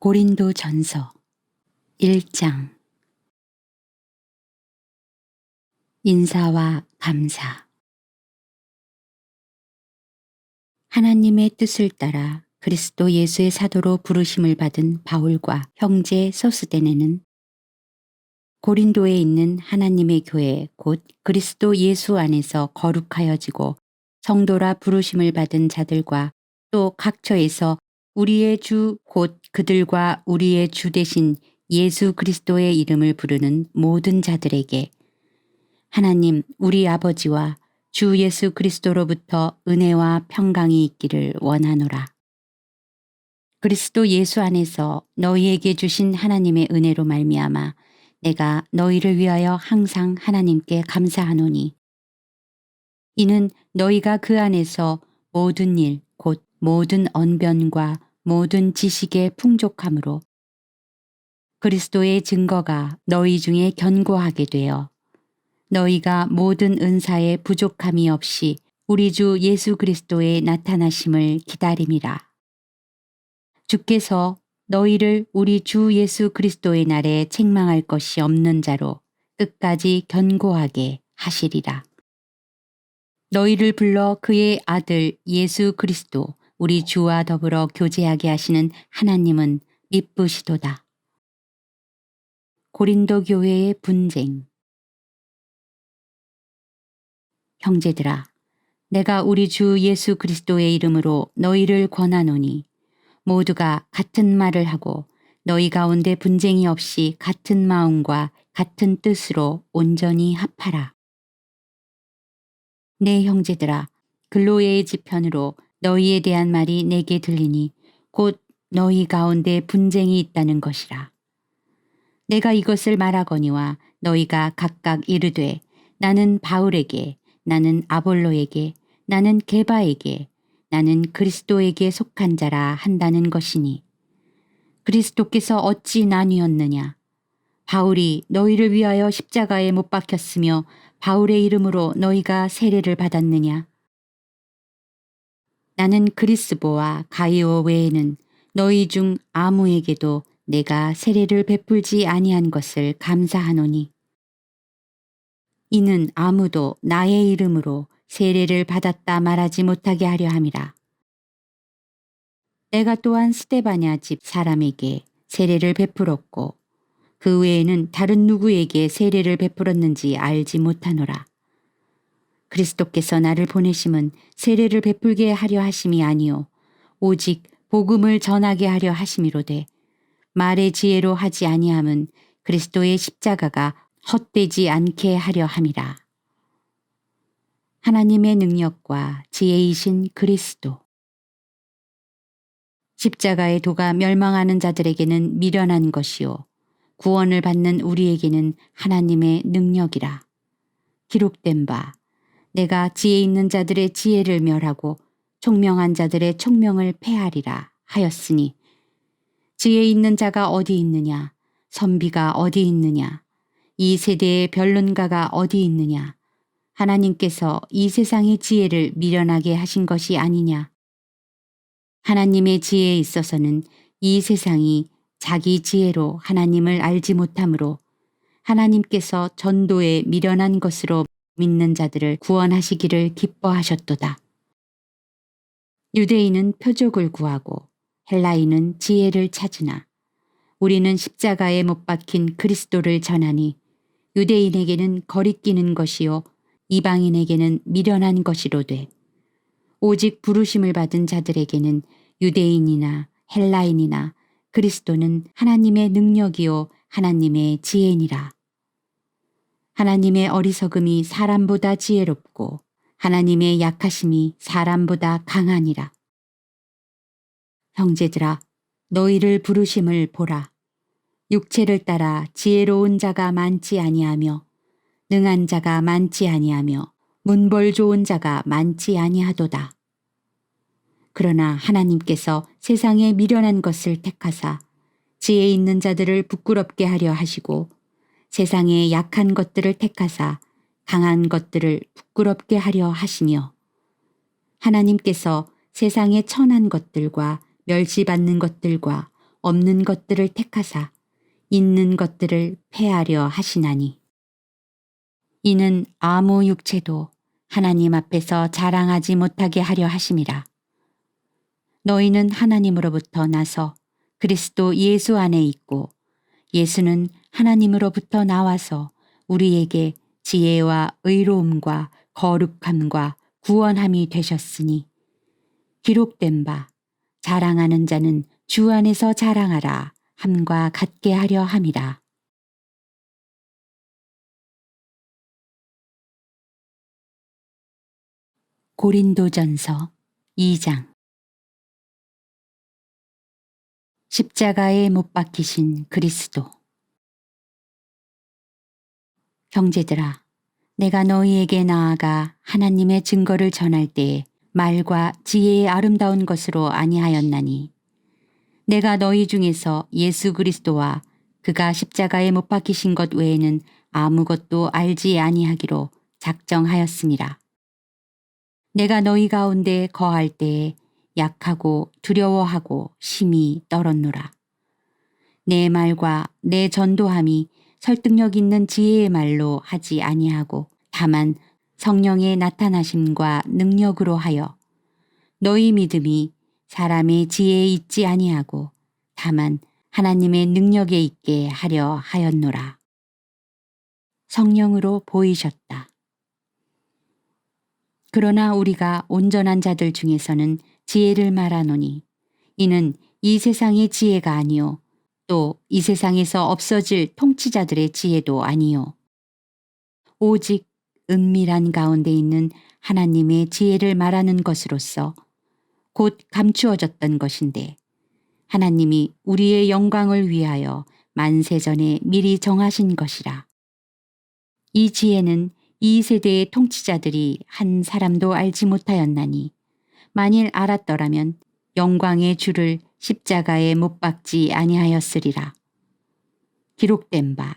고린도전서 1장. 인사와 감사. 하나님의 뜻을 따라 그리스도 예수의 사도로 부르심을 받은 바울과 형제 소스데네는 고린도에 있는 하나님의 교회 곧 그리스도 예수 안에서 거룩하여지고 성도라 부르심을 받은 자들과 또 각처에서 우리의 주 곧 그들과 우리의 주 되신 예수 그리스도의 이름을 부르는 모든 자들에게 하나님 우리 아버지와 주 예수 그리스도로부터 은혜와 평강이 있기를 원하노라. 그리스도 예수 안에서 너희에게 주신 하나님의 은혜로 말미암아 내가 너희를 위하여 항상 하나님께 감사하노니 이는 너희가 그 안에서 모든 일 곧 모든 언변과 모든 지식의 풍족함으로 그리스도의 증거가 너희 중에 견고하게 되어 너희가 모든 은사에 부족함이 없이 우리 주 예수 그리스도의 나타나심을 기다림이라. 주께서 너희를 우리 주 예수 그리스도의 날에 책망할 것이 없는 자로 끝까지 견고하게 하시리라. 너희를 불러 그의 아들 예수 그리스도 우리 주와 더불어 교제하게 하시는 하나님은 미쁘시도다. 고린도 교회의 분쟁. 형제들아, 내가 우리 주 예수 그리스도의 이름으로 너희를 권하노니 모두가 같은 말을 하고 너희 가운데 분쟁이 없이 같은 마음과 같은 뜻으로 온전히 합하라. 내 형제들아, 글로에의 지편으로 너희에 대한 말이 내게 들리니 곧 너희 가운데 분쟁이 있다는 것이라. 내가 이것을 말하거니와 너희가 각각 이르되 나는 바울에게, 나는 아볼로에게, 나는 게바에게, 나는 그리스도에게 속한 자라 한다는 것이니 그리스도께서 어찌 나뉘었느냐? 바울이 너희를 위하여 십자가에 못 박혔으며 바울의 이름으로 너희가 세례를 받았느냐? 나는 그리스보와 가이오 외에는 너희 중 아무에게도 내가 세례를 베풀지 아니한 것을 감사하노니 이는 아무도 나의 이름으로 세례를 받았다 말하지 못하게 하려 함이라. 내가 또한 스데바냐 집 사람에게 세례를 베풀었고 그 외에는 다른 누구에게 세례를 베풀었는지 알지 못하노라. 그리스도께서 나를 보내심은 세례를 베풀게 하려 하심이 아니요 오직 복음을 전하게 하려 하심이로되 말의 지혜로 하지 아니함은 그리스도의 십자가가 헛되지 않게 하려 함이라. 하나님의 능력과 지혜이신 그리스도. 십자가의 도가 멸망하는 자들에게는 미련한 것이요 구원을 받는 우리에게는 하나님의 능력이라. 기록된 바 내가 지혜 있는 자들의 지혜를 멸하고 총명한 자들의 총명을 패하리라 하였으니 지혜 있는 자가 어디 있느냐? 선비가 어디 있느냐? 이 세대의 변론가가 어디 있느냐? 하나님께서 이 세상의 지혜를 미련하게 하신 것이 아니냐? 하나님의 지혜에 있어서는 이 세상이 자기 지혜로 하나님을 알지 못하므로 하나님께서 전도에 미련한 것으로 믿는 자들을 구원하시기를 기뻐하셨도다. 유대인은 표적을 구하고 헬라인은 지혜를 찾으나 우리는 십자가에 못 박힌 그리스도를 전하니 유대인에게는 거리끼는 것이요 이방인에게는 미련한 것이로되 오직 부르심을 받은 자들에게는 유대인이나 헬라인이나 그리스도는 하나님의 능력이요 하나님의 지혜니라. 하나님의 어리석음이 사람보다 지혜롭고 하나님의 약하심이 사람보다 강하니라. 형제들아, 너희를 부르심을 보라. 육체를 따라 지혜로운 자가 많지 아니하며 능한 자가 많지 아니하며 문벌 좋은 자가 많지 아니하도다. 그러나 하나님께서 세상에 미련한 것을 택하사 지혜 있는 자들을 부끄럽게 하려 하시고 세상에 약한 것들을 택하사 강한 것들을 부끄럽게 하려 하시며 하나님께서 세상에 천한 것들과 멸시받는 것들과 없는 것들을 택하사 있는 것들을 폐하려 하시나니 이는 아무 육체도 하나님 앞에서 자랑하지 못하게 하려 하심이라. 너희는 하나님으로부터 나서 그리스도 예수 안에 있고 예수는 하나님으로부터 나와서 우리에게 지혜와 의로움과 거룩함과 구원함이 되셨으니 기록된 바 자랑하는 자는 주 안에서 자랑하라 함과 같게 하려 함이라. 고린도전서 2장. 십자가에 못 박히신 그리스도. 형제들아, 내가 너희에게 나아가 하나님의 증거를 전할 때에 말과 지혜의 아름다운 것으로 아니하였나니 내가 너희 중에서 예수 그리스도와 그가 십자가에 못 박히신 것 외에는 아무것도 알지 아니하기로 작정하였음이라. 내가 너희 가운데 거할 때에 약하고 두려워하고 심히 떨었노라. 내 말과 내 전도함이 설득력 있는 지혜의 말로 하지 아니하고 다만 성령의 나타나심과 능력으로 하여 너희 믿음이 사람의 지혜에 있지 아니하고 다만 하나님의 능력에 있게 하려 하였노라. 성령으로 보이셨다. 그러나 우리가 온전한 자들 중에서는 지혜를 말하노니 이는 이 세상의 지혜가 아니요 또 이 세상에서 없어질 통치자들의 지혜도 아니요 오직 은밀한 가운데 있는 하나님의 지혜를 말하는 것으로서 곧 감추어졌던 것인데 하나님이 우리의 영광을 위하여 만세전에 미리 정하신 것이라. 이 지혜는 이 세대의 통치자들이 한 사람도 알지 못하였나니 만일 알았더라면 영광의 주를 십자가에 못 박지 아니하였으리라. 기록된 바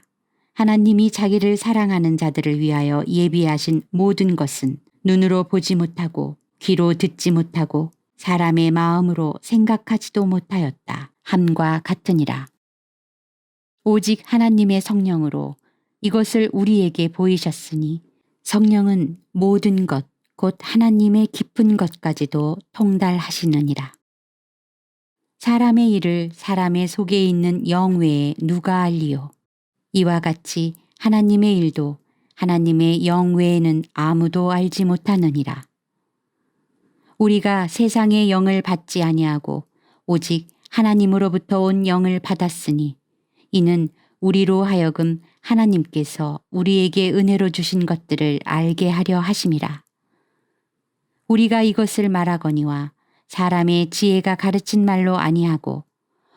하나님이 자기를 사랑하는 자들을 위하여 예비하신 모든 것은 눈으로 보지 못하고 귀로 듣지 못하고 사람의 마음으로 생각하지도 못하였다 함과 같으니라. 오직 하나님의 성령으로 이것을 우리에게 보이셨으니 성령은 모든 것 곧 하나님의 깊은 것까지도 통달하시느니라. 사람의 일을 사람의 속에 있는 영 외에 누가 알리요? 이와 같이 하나님의 일도 하나님의 영 외에는 아무도 알지 못하느니라. 우리가 세상의 영을 받지 아니하고 오직 하나님으로부터 온 영을 받았으니 이는 우리로 하여금 하나님께서 우리에게 은혜로 주신 것들을 알게 하려 하심이라. 우리가 이것을 말하거니와 사람의 지혜가 가르친 말로 아니하고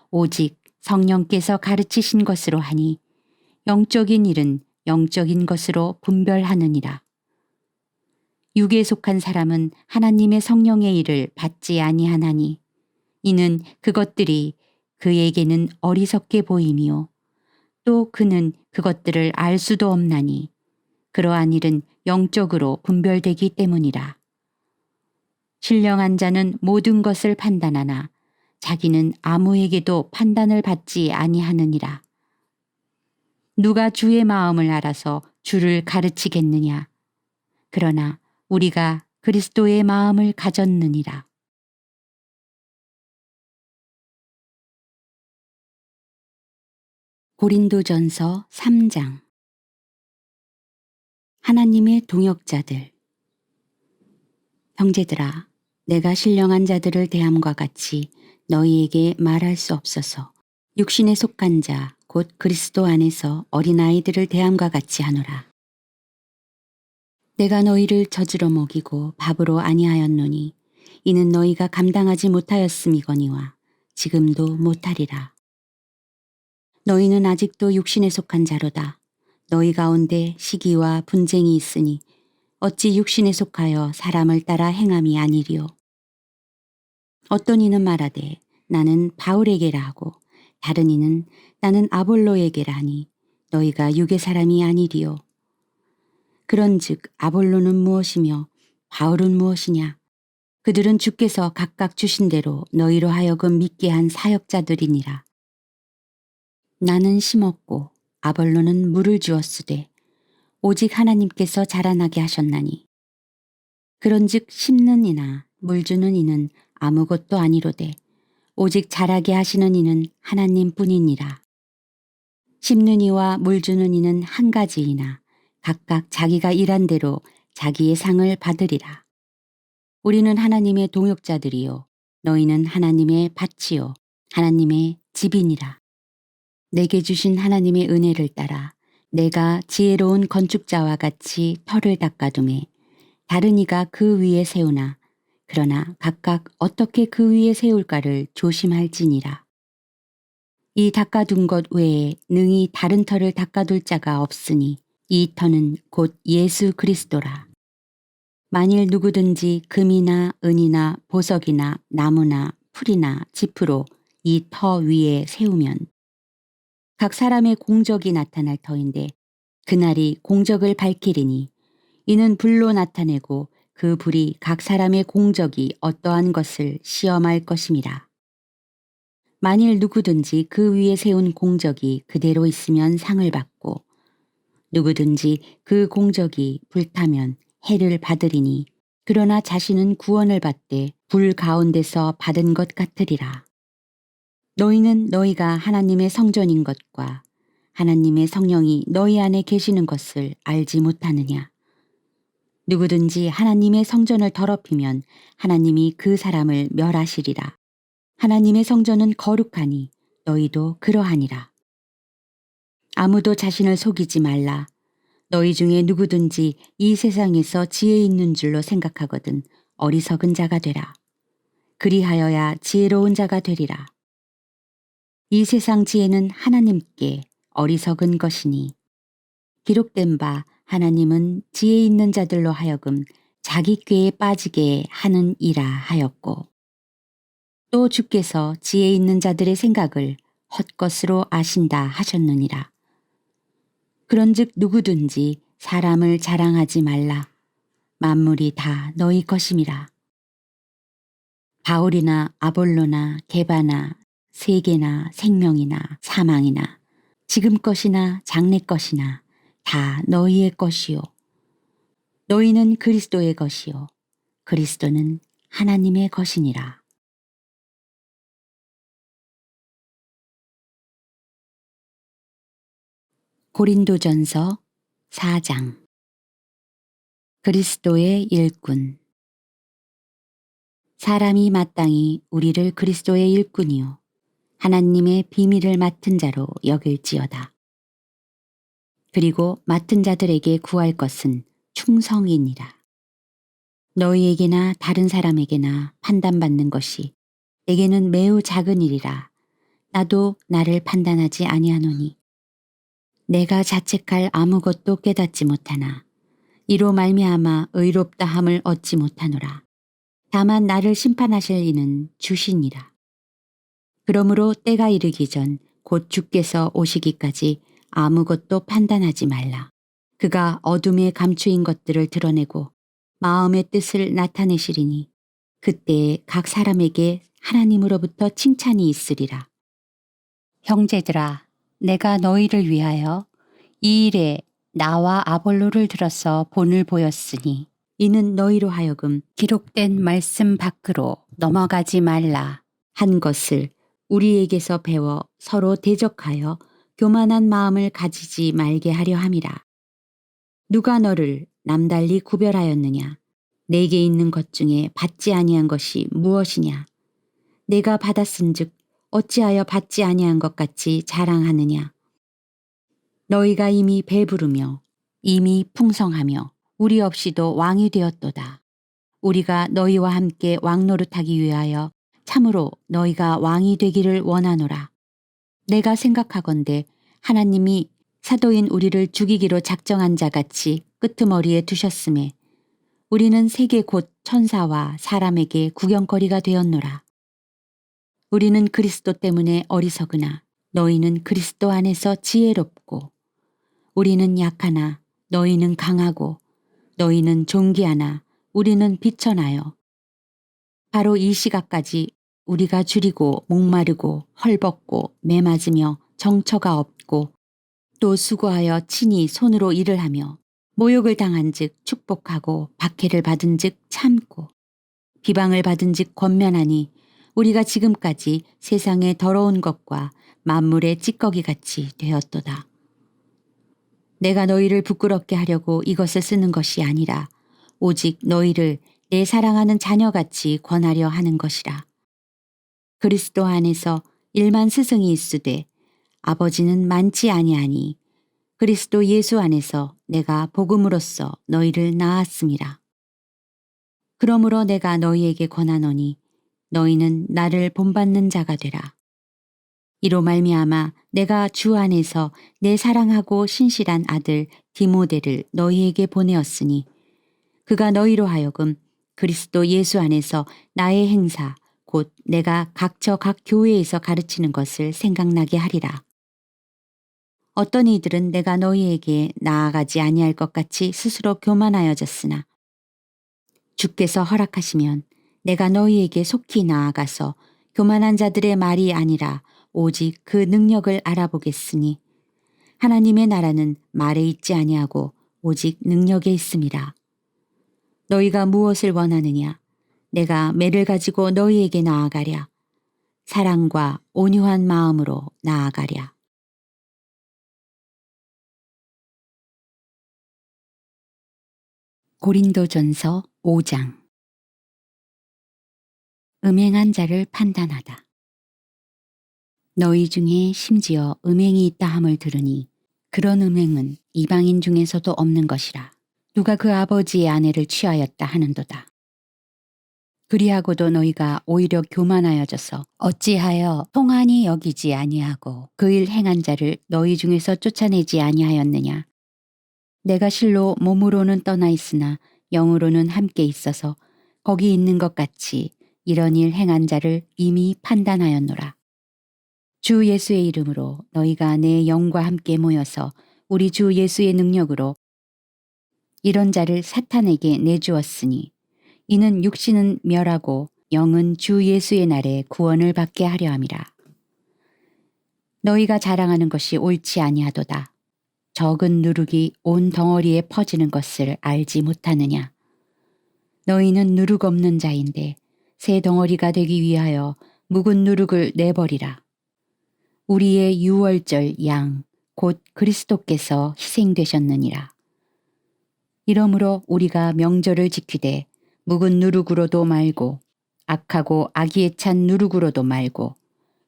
오직 성령께서 가르치신 것으로 하니 영적인 일은 영적인 것으로 분별하느니라. 육에 속한 사람은 하나님의 성령의 일을 받지 아니하나니 이는 그것들이 그에게는 어리석게 보임이요 또 그는 그것들을 알 수도 없나니 그러한 일은 영적으로 분별되기 때문이라. 신령한 자는 모든 것을 판단하나 자기는 아무에게도 판단을 받지 아니하느니라. 누가 주의 마음을 알아서 주를 가르치겠느냐? 그러나 우리가 그리스도의 마음을 가졌느니라. 고린도전서 3장. 하나님의 동역자들. 형제들아, 내가 신령한 자들을 대함과 같이 너희에게 말할 수 없어서 육신에 속한 자 곧 그리스도 안에서 어린아이들을 대함과 같이 하노라. 내가 너희를 젖으로 먹이고 밥으로 아니하였노니 이는 너희가 감당하지 못하였음이거니와 지금도 못하리라. 너희는 아직도 육신에 속한 자로다. 너희 가운데 시기와 분쟁이 있으니 어찌 육신에 속하여 사람을 따라 행함이 아니리요. 어떤 이는 말하되 나는 바울에게라 하고 다른 이는 나는 아볼로에게라 하니 너희가 육의 사람이 아니리요. 그런즉 아볼로는 무엇이며 바울은 무엇이냐? 그들은 주께서 각각 주신 대로 너희로 하여금 믿게 한 사역자들이니라. 나는 심었고 아볼로는 물을 주었으되 오직 하나님께서 자라나게 하셨나니 그런즉 심는 이나 물 주는 이는 아무것도 아니로되 오직 자라게 하시는 이는 하나님뿐이니라. 심는 이와 물 주는 이는 한 가지이나 각각 자기가 일한 대로 자기의 상을 받으리라. 우리는 하나님의 동역자들이요 너희는 하나님의 밭이요 하나님의 집이니라. 내게 주신 하나님의 은혜를 따라 내가 지혜로운 건축자와 같이 터를 닦아두매 다른 이가 그 위에 세우나 그러나 각각 어떻게 그 위에 세울까를 조심할지니라. 이 닦아둔 것 외에 능히 다른 터를 닦아둘 자가 없으니 이 터는 곧 예수 그리스도라. 만일 누구든지 금이나 은이나 보석이나 나무나 풀이나 짚으로 이 터 위에 세우면 각 사람의 공적이 나타날 터인데 그날이 공적을 밝히리니 이는 불로 나타내고 그 불이 각 사람의 공적이 어떠한 것을 시험할 것임이라. 만일 누구든지 그 위에 세운 공적이 그대로 있으면 상을 받고 누구든지 그 공적이 불타면 해를 받으리니 그러나 자신은 구원을 받되 불 가운데서 받은 것 같으리라. 너희는 너희가 하나님의 성전인 것과 하나님의 성령이 너희 안에 계시는 것을 알지 못하느냐. 누구든지 하나님의 성전을 더럽히면 하나님이 그 사람을 멸하시리라. 하나님의 성전은 거룩하니 너희도 그러하니라. 아무도 자신을 속이지 말라. 너희 중에 누구든지 이 세상에서 지혜 있는 줄로 생각하거든 어리석은 자가 되라. 그리하여야 지혜로운 자가 되리라. 이 세상 지혜는 하나님께 어리석은 것이니 기록된 바 하나님은 지혜 있는 자들로 하여금 자기 꾀에 빠지게 하는 이라 하였고 또 주께서 지혜 있는 자들의 생각을 헛것으로 아신다 하셨느니라. 그런즉 누구든지 사람을 자랑하지 말라. 만물이 다 너희 것임이라. 바울이나 아볼로나 게바나 세계나 생명이나 사망이나 지금 것이나 장래 것이나 다 너희의 것이요. 너희는 그리스도의 것이요. 그리스도는 하나님의 것이니라. 고린도전서 4장. 그리스도의 일꾼. 사람이 마땅히 우리를 그리스도의 일꾼이요 하나님의 비밀을 맡은 자로 여길지어다. 그리고 맡은 자들에게 구할 것은 충성이니라. 너희에게나 다른 사람에게나 판단받는 것이 내게는 매우 작은 일이라. 나도 나를 판단하지 아니하노니 내가 자책할 아무것도 깨닫지 못하나 이로 말미암아 의롭다 함을 얻지 못하노라. 다만 나를 심판하실 이는 주시니라. 그러므로 때가 이르기 전 곧 주께서 오시기까지 아무것도 판단하지 말라. 그가 어둠에 감추인 것들을 드러내고 마음의 뜻을 나타내시리니 그때에 각 사람에게 하나님으로부터 칭찬이 있으리라. 형제들아, 내가 너희를 위하여 이 일에 나와 아볼로를 들어서 본을 보였으니 이는 너희로 하여금 기록된 말씀 밖으로 넘어가지 말라 한 것을 우리에게서 배워 서로 대적하여 교만한 마음을 가지지 말게 하려 함이라. 누가 너를 남달리 구별하였느냐? 내게 있는 것 중에 받지 아니한 것이 무엇이냐? 내가 받았은즉 어찌하여 받지 아니한 것 같이 자랑하느냐? 너희가 이미 배부르며 이미 풍성하며 우리 없이도 왕이 되었도다. 우리가 너희와 함께 왕노릇하기 위하여 참으로 너희가 왕이 되기를 원하노라. 내가 생각하건대 하나님이 사도인 우리를 죽이기로 작정한 자같이 끄트머리에 두셨음에 우리는 세계 곧 천사와 사람에게 구경거리가 되었노라. 우리는 그리스도 때문에 어리석으나 너희는 그리스도 안에서 지혜롭고 우리는 약하나 너희는 강하고 너희는 존귀하나 우리는 비천하여 바로 이 시각까지 우리가 줄이고 목마르고 헐벗고 매맞으며 정처가 없고 또 수고하여 친히 손으로 일을 하며 모욕을 당한 즉 축복하고 박해를 받은 즉 참고 비방을 받은 즉 권면하니 우리가 지금까지 세상의 더러운 것과 만물의 찌꺼기같이 되었도다. 내가 너희를 부끄럽게 하려고 이것을 쓰는 것이 아니라 오직 너희를 내 사랑하는 자녀같이 권하려 하는 것이라. 그리스도 안에서 일만 스승이 있으되 아버지는 많지 아니하니 그리스도 예수 안에서 내가 복음으로써 너희를 낳았음이라. 그러므로 내가 너희에게 권하노니 너희는 나를 본받는 자가 되라. 이로 말미암아 내가 주 안에서 내 사랑하고 신실한 아들 디모데를 너희에게 보내었으니 그가 너희로 하여금 그리스도 예수 안에서 나의 행사 곧 내가 각처 각 교회에서 가르치는 것을 생각나게 하리라. 어떤 이들은 내가 너희에게 나아가지 아니할 것 같이 스스로 교만하여졌으나 주께서 허락하시면 내가 너희에게 속히 나아가서 교만한 자들의 말이 아니라 오직 그 능력을 알아보겠으니 하나님의 나라는 말에 있지 아니하고 오직 능력에 있음이라. 너희가 무엇을 원하느냐? 내가 매를 가지고 너희에게 나아가랴. 사랑과 온유한 마음으로 나아가랴. 고린도전서 5장. 음행한 자를 판단하다. 너희 중에 심지어 음행이 있다 함을 들으니 그런 음행은 이방인 중에서도 없는 것이라. 누가 그 아버지의 아내를 취하였다 하는도다. 그리하고도 너희가 오히려 교만하여져서 어찌하여 통한이 여기지 아니하고 그 일 행한 자를 너희 중에서 쫓아내지 아니하였느냐. 내가 실로 몸으로는 떠나 있으나 영으로는 함께 있어서 거기 있는 것 같이 이런 일 행한 자를 이미 판단하였노라. 주 예수의 이름으로 너희가 내 영과 함께 모여서 우리 주 예수의 능력으로 이런 자를 사탄에게 내주었으니 이는 육신은 멸하고 영은 주 예수의 날에 구원을 받게 하려 함이라. 너희가 자랑하는 것이 옳지 아니하도다. 적은 누룩이 온 덩어리에 퍼지는 것을 알지 못하느냐. 너희는 누룩 없는 자인데 새 덩어리가 되기 위하여 묵은 누룩을 내버리라. 우리의 유월절 양 곧 그리스도께서 희생되셨느니라. 이러므로 우리가 명절을 지키되 묵은 누룩으로도 말고 악하고 악의에 찬 누룩으로도 말고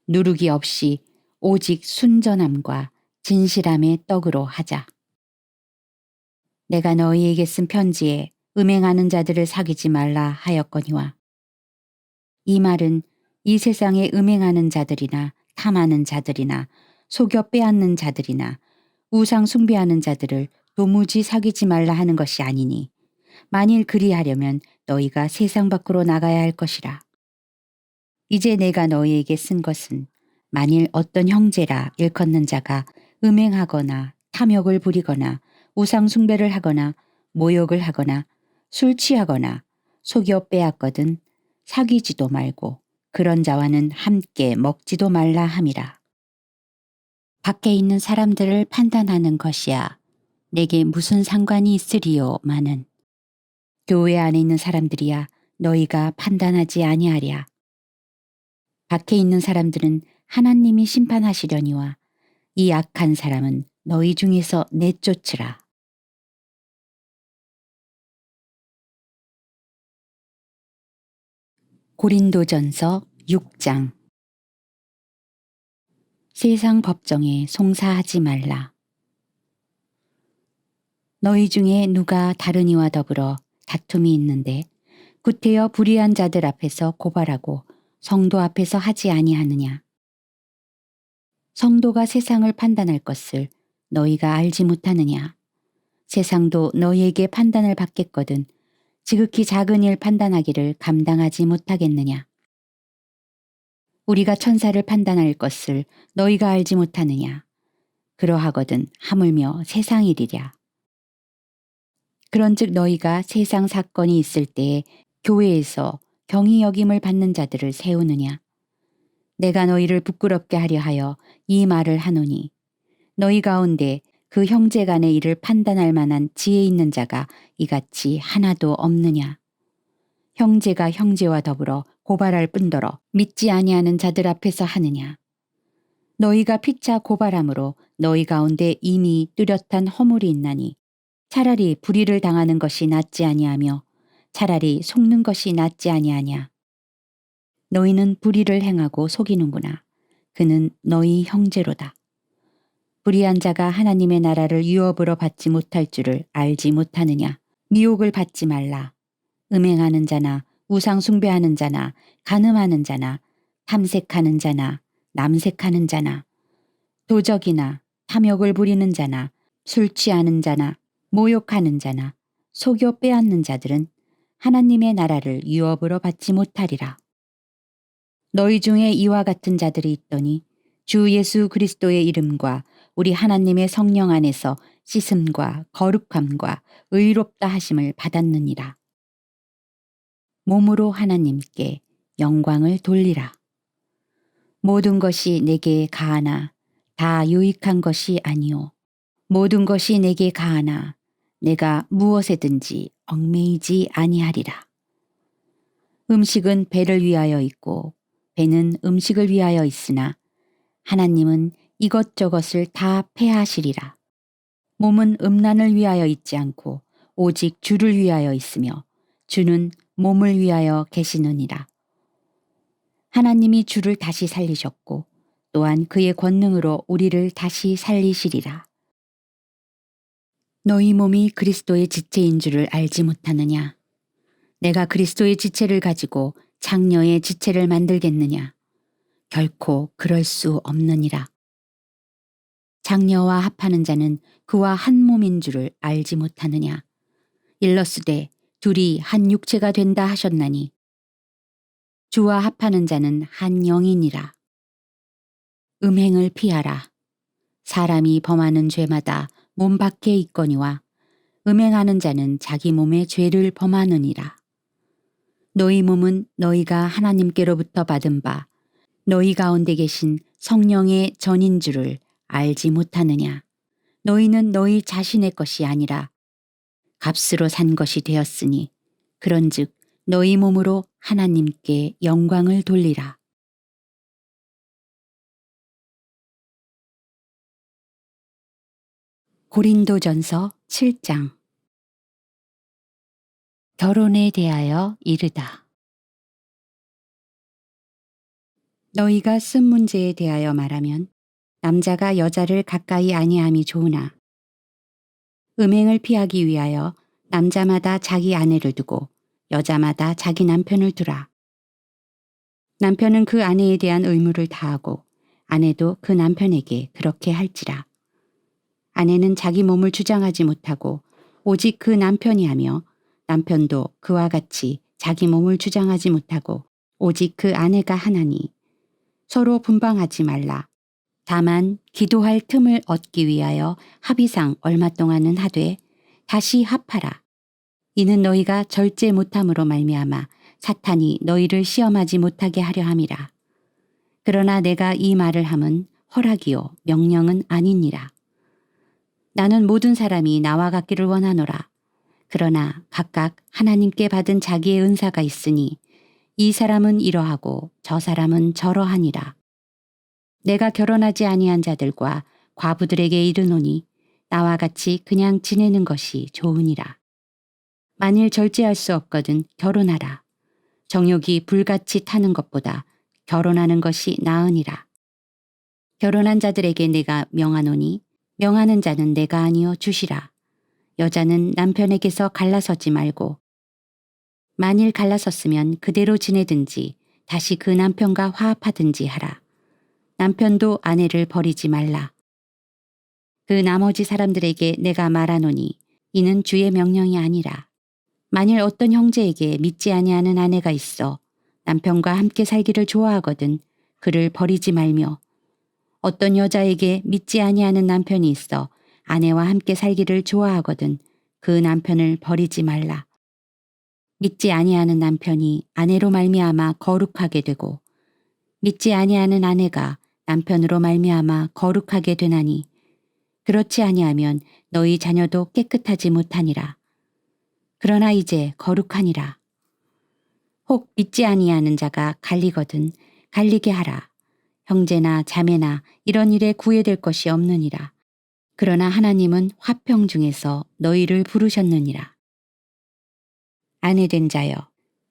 누룩이 없이 오직 순전함과 진실함의 떡으로 하자. 내가 너희에게 쓴 편지에 음행하는 자들을 사귀지 말라 하였거니와 이 말은 이 세상에 음행하는 자들이나 탐하는 자들이나 속여 빼앗는 자들이나 우상 숭배하는 자들을 도무지 사귀지 말라 하는 것이 아니니 만일 그리하려면 너희가 세상 밖으로 나가야 할 것이라. 이제 내가 너희에게 쓴 것은 만일 어떤 형제라 일컫는 자가 음행하거나 탐욕을 부리거나 우상 숭배를 하거나 모욕을 하거나 술 취하거나 속여 빼앗거든 사귀지도 말고 그런 자와는 함께 먹지도 말라 함이라. 밖에 있는 사람들을 판단하는 것이야 내게 무슨 상관이 있으리요마는 교회 안에 있는 사람들이야 너희가 판단하지 아니하랴. 밖에 있는 사람들은 하나님이 심판하시려니와 이 악한 사람은 너희 중에서 내쫓으라. 고린도전서 6장. 세상 법정에 송사하지 말라. 너희 중에 누가 다른 이와 더불어 다툼이 있는데 구태여 불의한 자들 앞에서 고발하고 성도 앞에서 하지 아니하느냐. 성도가 세상을 판단할 것을 너희가 알지 못하느냐. 세상도 너희에게 판단을 받겠거든 지극히 작은 일 판단하기를 감당하지 못하겠느냐. 우리가 천사를 판단할 것을 너희가 알지 못하느냐. 그러하거든 하물며 세상 일이랴. 그런즉 너희가 세상 사건이 있을 때에 교회에서 경히 여김을 받는 자들을 세우느냐. 내가 너희를 부끄럽게 하려 하여 이 말을 하노니 너희 가운데 그 형제 간의 일을 판단할 만한 지혜 있는 자가 이같이 하나도 없느냐. 형제가 형제와 더불어 고발할 뿐더러 믿지 아니하는 자들 앞에서 하느냐. 너희가 피차 고발함으로 너희 가운데 이미 뚜렷한 허물이 있나니 차라리 불의를 당하는 것이 낫지 아니하며 차라리 속는 것이 낫지 아니하냐. 너희는 불의를 행하고 속이는구나. 그는 너희 형제로다. 불의한 자가 하나님의 나라를 유업으로 받지 못할 줄을 알지 못하느냐. 미혹을 받지 말라. 음행하는 자나 우상 숭배하는 자나 간음하는 자나 탐색하는 자나 남색하는 자나 도적이나 탐욕을 부리는 자나 술 취하는 자나 모욕하는 자나 속여 빼앗는 자들은 하나님의 나라를 유업으로 받지 못하리라. 너희 중에 이와 같은 자들이 있더니 주 예수 그리스도의 이름과 우리 하나님의 성령 안에서 씻음과 거룩함과 의롭다 하심을 받았느니라. 몸으로 하나님께 영광을 돌리라. 모든 것이 내게 가하나 다 유익한 것이 아니오. 모든 것이 내게 가하나 내가 무엇에든지 얽매이지 아니하리라. 음식은 배를 위하여 있고 배는 음식을 위하여 있으나 하나님은 이것저것을 다 폐하시리라. 몸은 음란을 위하여 있지 않고 오직 주를 위하여 있으며 주는 몸을 위하여 계시느니라. 하나님이 주를 다시 살리셨고 또한 그의 권능으로 우리를 다시 살리시리라. 너희 몸이 그리스도의 지체인 줄을 알지 못하느냐. 내가 그리스도의 지체를 가지고 장녀의 지체를 만들겠느냐. 결코 그럴 수 없느니라. 장녀와 합하는 자는 그와 한 몸인 줄을 알지 못하느냐. 일러스되 둘이 한 육체가 된다 하셨나니 주와 합하는 자는 한 영이니라. 음행을 피하라. 사람이 범하는 죄마다 몸 밖에 있거니와 음행하는 자는 자기 몸의 죄를 범하느니라. 너희 몸은 너희가 하나님께로부터 받은 바 너희 가운데 계신 성령의 전인 줄을 알지 못하느냐. 너희는 너희 자신의 것이 아니라 값으로 산 것이 되었으니 그런즉 너희 몸으로 하나님께 영광을 돌리라. 고린도전서 7장. 결혼에 대하여 이르다. 너희가 쓴 문제에 대하여 말하면 남자가 여자를 가까이 아니함이 좋으나 음행을 피하기 위하여 남자마다 자기 아내를 두고 여자마다 자기 남편을 두라. 남편은 그 아내에 대한 의무를 다하고 아내도 그 남편에게 그렇게 할지라. 아내는 자기 몸을 주장하지 못하고 오직 그 남편이 하며 남편도 그와 같이 자기 몸을 주장하지 못하고 오직 그 아내가 하나니 서로 분방하지 말라. 다만 기도할 틈을 얻기 위하여 합의상 얼마 동안은 하되 다시 합하라. 이는 너희가 절제 못함으로 말미암아 사탄이 너희를 시험하지 못하게 하려 함이라. 그러나 내가 이 말을 함은 허락이요 명령은 아니니라. 나는 모든 사람이 나와 같기를 원하노라. 그러나 각각 하나님께 받은 자기의 은사가 있으니 이 사람은 이러하고 저 사람은 저러하니라. 내가 결혼하지 아니한 자들과 과부들에게 이르노니 나와 같이 그냥 지내는 것이 좋으니라. 만일 절제할 수 없거든 결혼하라. 정욕이 불같이 타는 것보다 결혼하는 것이 나으니라. 결혼한 자들에게 내가 명하노니 명하는 자는 내가 아니요 주시라. 여자는 남편에게서 갈라서지 말고 만일 갈라섰으면 그대로 지내든지 다시 그 남편과 화합하든지 하라. 남편도 아내를 버리지 말라. 그 나머지 사람들에게 내가 말하노니 이는 주의 명령이 아니라. 만일 어떤 형제에게 믿지 아니하는 아내가 있어 남편과 함께 살기를 좋아하거든 그를 버리지 말며 어떤 여자에게 믿지 아니하는 남편이 있어 아내와 함께 살기를 좋아하거든 그 남편을 버리지 말라. 믿지 아니하는 남편이 아내로 말미암아 거룩하게 되고 믿지 아니하는 아내가 남편으로 말미암아 거룩하게 되나니 그렇지 아니하면 너희 자녀도 깨끗하지 못하니라. 그러나 이제 거룩하니라. 혹 믿지 아니하는 자가 갈리거든 갈리게 하라. 형제나 자매나 이런 일에 구애될 것이 없느니라. 그러나 하나님은 화평 중에서 너희를 부르셨느니라. 아내된 자여,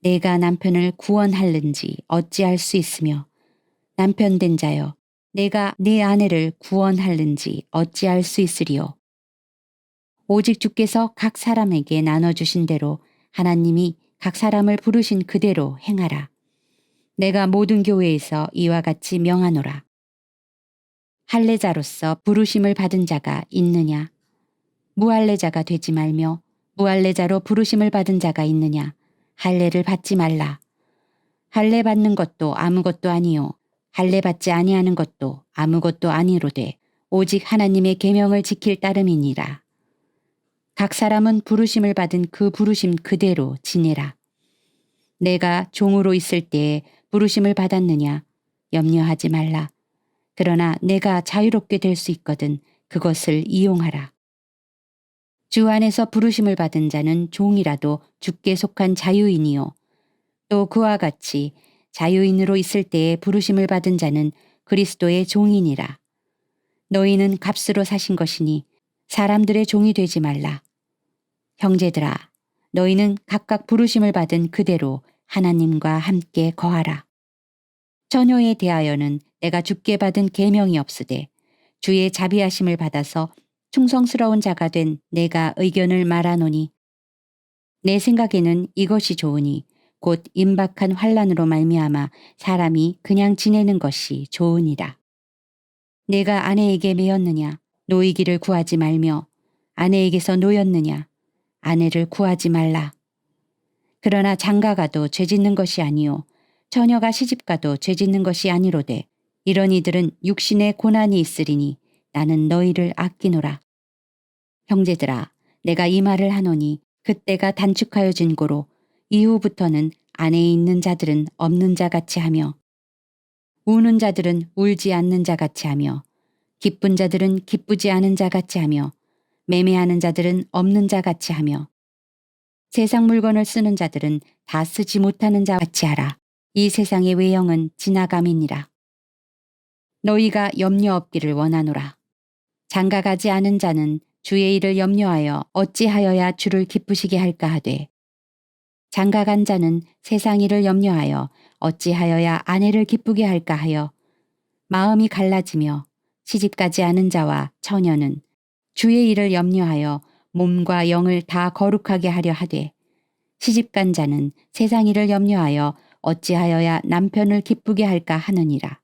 내가 남편을 구원할는지 어찌할 수 있으며 남편 된 자여, 내가 내 아내를 구원할는지 어찌할 수 있으리요. 오직 주께서 각 사람에게 나눠주신 대로 하나님이 각 사람을 부르신 그대로 행하라. 내가 모든 교회에서 이와 같이 명하노라. 할례자로서 부르심을 받은 자가 있느냐? 무할례자가 되지 말며 무할례자로 부르심을 받은 자가 있느냐? 할례를 받지 말라. 할례 받는 것도 아무것도 아니요 할례 받지 아니하는 것도 아무것도 아니로되 오직 하나님의 계명을 지킬 따름이니라. 각 사람은 부르심을 받은 그 부르심 그대로 지내라. 내가 종으로 있을 때에 부르심을 받았느냐? 염려하지 말라. 그러나 내가 자유롭게 될 수 있거든 그것을 이용하라. 주 안에서 부르심을 받은 자는 종이라도 주께 속한 자유인이요. 또 그와 같이 자유인으로 있을 때에 부르심을 받은 자는 그리스도의 종이니라. 너희는 값으로 사신 것이니 사람들의 종이 되지 말라. 형제들아, 너희는 각각 부르심을 받은 그대로 하나님과 함께 거하라. 처녀에 대하여는 내가 주께 받은 계명이 없으되 주의 자비하심을 받아서 충성스러운 자가 된 내가 의견을 말하노니 내 생각에는 이것이 좋으니 곧 임박한 환난으로 말미암아 사람이 그냥 지내는 것이 좋으니라. 내가 아내에게 매였느냐 노이기를 구하지 말며 아내에게서 노였느냐 아내를 구하지 말라. 그러나 장가가도 죄짓는 것이 아니요 처녀가 시집가도 죄짓는 것이 아니로되 이런 이들은 육신의 고난이 있으리니 나는 너희를 아끼노라. 형제들아, 내가 이 말을 하노니 그때가 단축하여진 고로 이후부터는 안에 있는 자들은 없는 자 같이 하며 우는 자들은 울지 않는 자 같이 하며 기쁜 자들은 기쁘지 않은 자 같이 하며 매매하는 자들은 없는 자 같이 하며 세상 물건을 쓰는 자들은 다 쓰지 못하는 자 같이 하라. 이 세상의 외형은 지나감이니라. 너희가 염려 없기를 원하노라. 장가가지 않은 자는 주의 일을 염려하여 어찌하여야 주를 기쁘시게 할까 하되 장가간 자는 세상 일을 염려하여 어찌하여야 아내를 기쁘게 할까 하여 마음이 갈라지며 시집가지 않은 자와 처녀는 주의 일을 염려하여 몸과 영을 다 거룩하게 하려 하되 시집간 자는 세상 일을 염려하여 어찌하여야 남편을 기쁘게 할까 하느니라.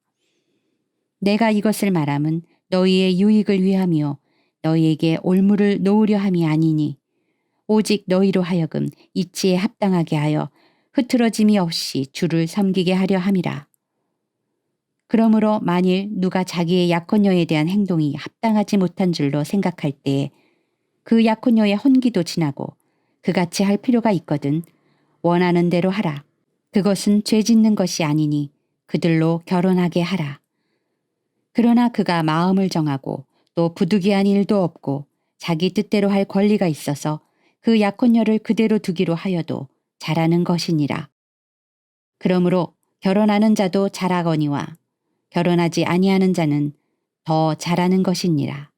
내가 이것을 말함은 너희의 유익을 위함이요 너희에게 올무를 놓으려 함이 아니니 오직 너희로 하여금 이치에 합당하게 하여 흐트러짐이 없이 주를 섬기게 하려 함이라. 그러므로 만일 누가 자기의 약혼녀에 대한 행동이 합당하지 못한 줄로 생각할 때에 그 약혼녀의 혼기도 지나고 그같이 할 필요가 있거든 원하는 대로 하라. 그것은 죄 짓는 것이 아니니 그들로 결혼하게 하라. 그러나 그가 마음을 정하고 또 부득이한 일도 없고 자기 뜻대로 할 권리가 있어서 그 약혼녀를 그대로 두기로 하여도 잘하는 것이니라. 그러므로 결혼하는 자도 잘하거니와 결혼하지 아니하는 자는 더 잘하는 것이니라.